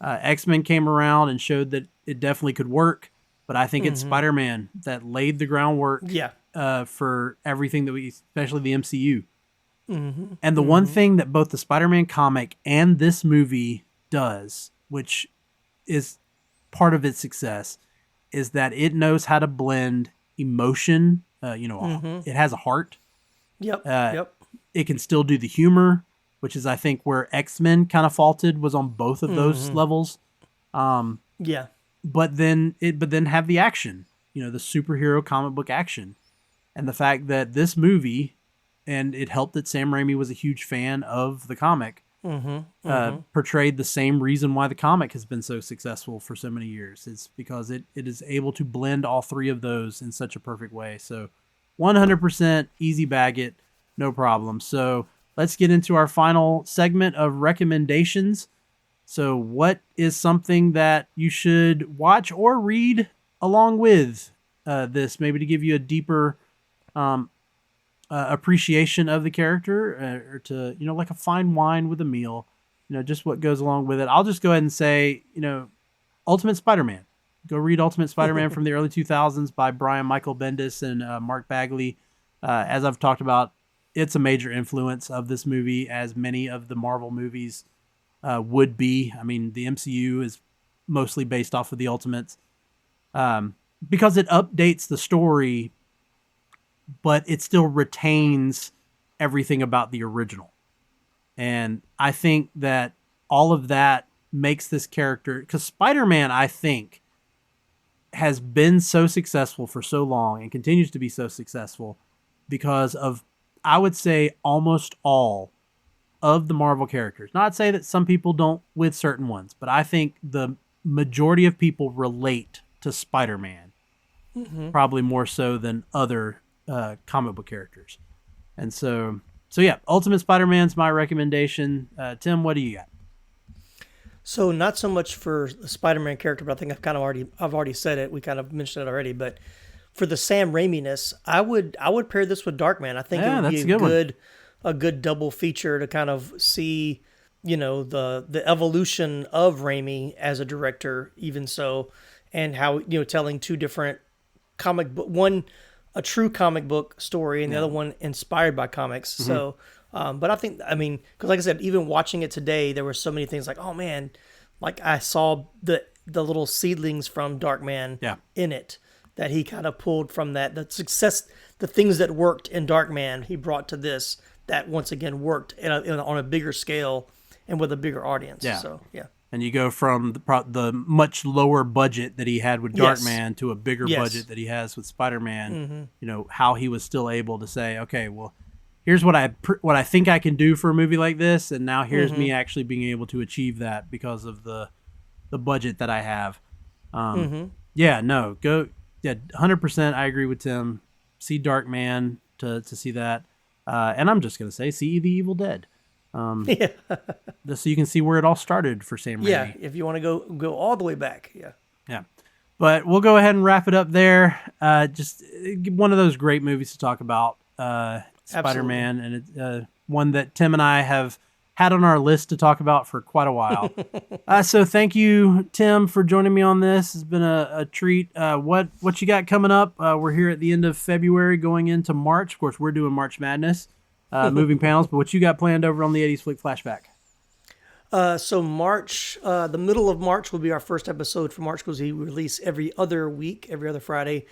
X-Men came around and showed that it definitely could work. But I think it's Spider-Man that laid the groundwork for everything that especially the MCU. And the one thing that both the Spider-Man comic and this movie does, which is part of its success, is that it knows how to blend emotion. It has a heart. Yep. It can still do the humor, which is, I think, where X-Men kind of faltered, was on both of those levels. But then have the action, the superhero comic book action, and the fact that this movie, and it helped that Sam Raimi was a huge fan of the comic, portrayed the same reason why the comic has been so successful for so many years. It's because it is able to blend all three of those in such a perfect way. So 100% easy bag it, no problem. So let's get into our final segment of recommendations. So what is something that you should watch or read along with this, maybe to give you a deeper appreciation of the character, or to, like a fine wine with a meal, just what goes along with it. I'll just go ahead and say, Ultimate Spider-Man. Go read Ultimate Spider-Man from the early 2000s by Brian Michael Bendis and Mark Bagley. As I've talked about, it's a major influence of this movie, as many of the Marvel movies would be. I mean, the MCU is mostly based off of the Ultimates, because it updates the story, but it still retains everything about the original. And I think that all of that makes this character, because Spider-Man, I think, has been so successful for so long and continues to be so successful because of, I would say, almost all of the Marvel characters. Not say that some people don't with certain ones, but I think the majority of people relate to Spider-Man, probably more so than other comic book characters. And so yeah, Ultimate Spider-Man's my recommendation. Tim, what do you got? So not so much for the Spider-Man character, but I think I've already said it. We kind of mentioned it already, but for the Sam Raimi-ness, I would pair this with Darkman. I think it would be a good double feature to kind of see, the evolution of Raimi as a director, even so, and how, telling two different comic book, one a true comic book story and the other one inspired by comics. So, but I think, because like I said, even watching it today, there were so many things like, oh man, like I saw the little seedlings from Darkman in it that he kind of pulled from that, the success, the things that worked in Darkman, he brought to this that once again worked on a bigger scale and with a bigger audience. Yeah. So, yeah. And you go from the much lower budget that he had with Darkman to a bigger budget that he has with Spider-Man. How he was still able to say, okay, well, here's what I think I can do for a movie like this, and now here's me actually being able to achieve that because of the budget that I have. 100%. I agree with Tim. See Darkman to see that, and I'm just gonna say, see The Evil Dead. Just so you can see where it all started for Sam Raimi. Yeah, if you want to go all the way back. Yeah. But we'll go ahead and wrap it up there. Just one of those great movies to talk about, Spider-Man, and it's one that Tim and I have had on our list to talk about for quite a while. So thank you, Tim, for joining me on this. It's been a treat. What you got coming up? We're here at the end of February going into March. Of course, we're doing March Madness. Moving panels, but what you got planned over on the 80s Flick Flashback? So March, the middle of March will be our first episode for March because we release every other week, every other Friday.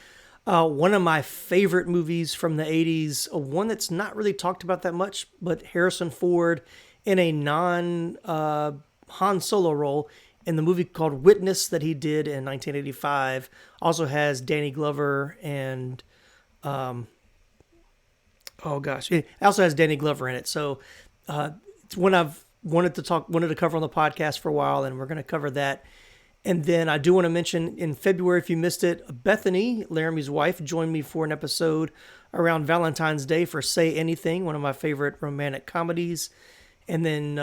One of my favorite movies from the 80s, one that's not really talked about that much, but Harrison Ford in a non-Han Solo role in the movie called Witness that he did in 1985. Also has Danny Glover and... it also has Danny Glover in it. So it's one I've wanted to cover on the podcast for a while, and we're going to cover that. And then I do want to mention in February, if you missed it, Bethany, Laramy's wife, joined me for an episode around Valentine's Day for Say Anything, one of my favorite romantic comedies. And then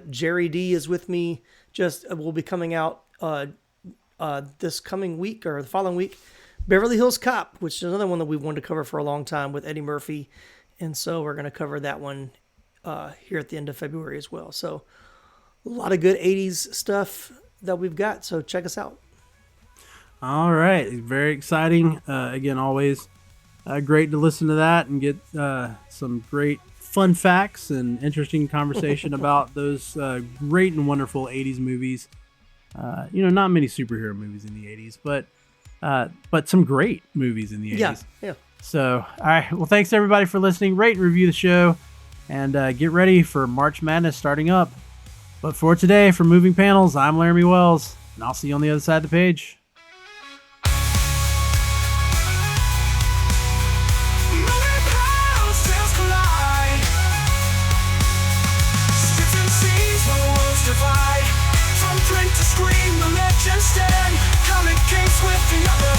Jerry D is with me. Will be coming out this coming week or the following week. Beverly Hills Cop, which is another one that we've wanted to cover for a long time with Eddie Murphy. And so we're going to cover that one here at the end of February as well. So a lot of good 80s stuff that we've got. So check us out. All right. Very exciting. Again, always great to listen to that and get some great fun facts and interesting conversation about those great and wonderful 80s movies. Not many superhero movies in the 80s, but some great movies in the 80s. Yeah. So, all right. Well, thanks everybody for listening. Rate and review the show, and get ready for March Madness starting up. But for today, from Moving Panels, I'm Laramy Wells, and I'll see you on the other side of the page. Moving panels, tales collide. Skips and seas screen, the legends stand. Comic case with another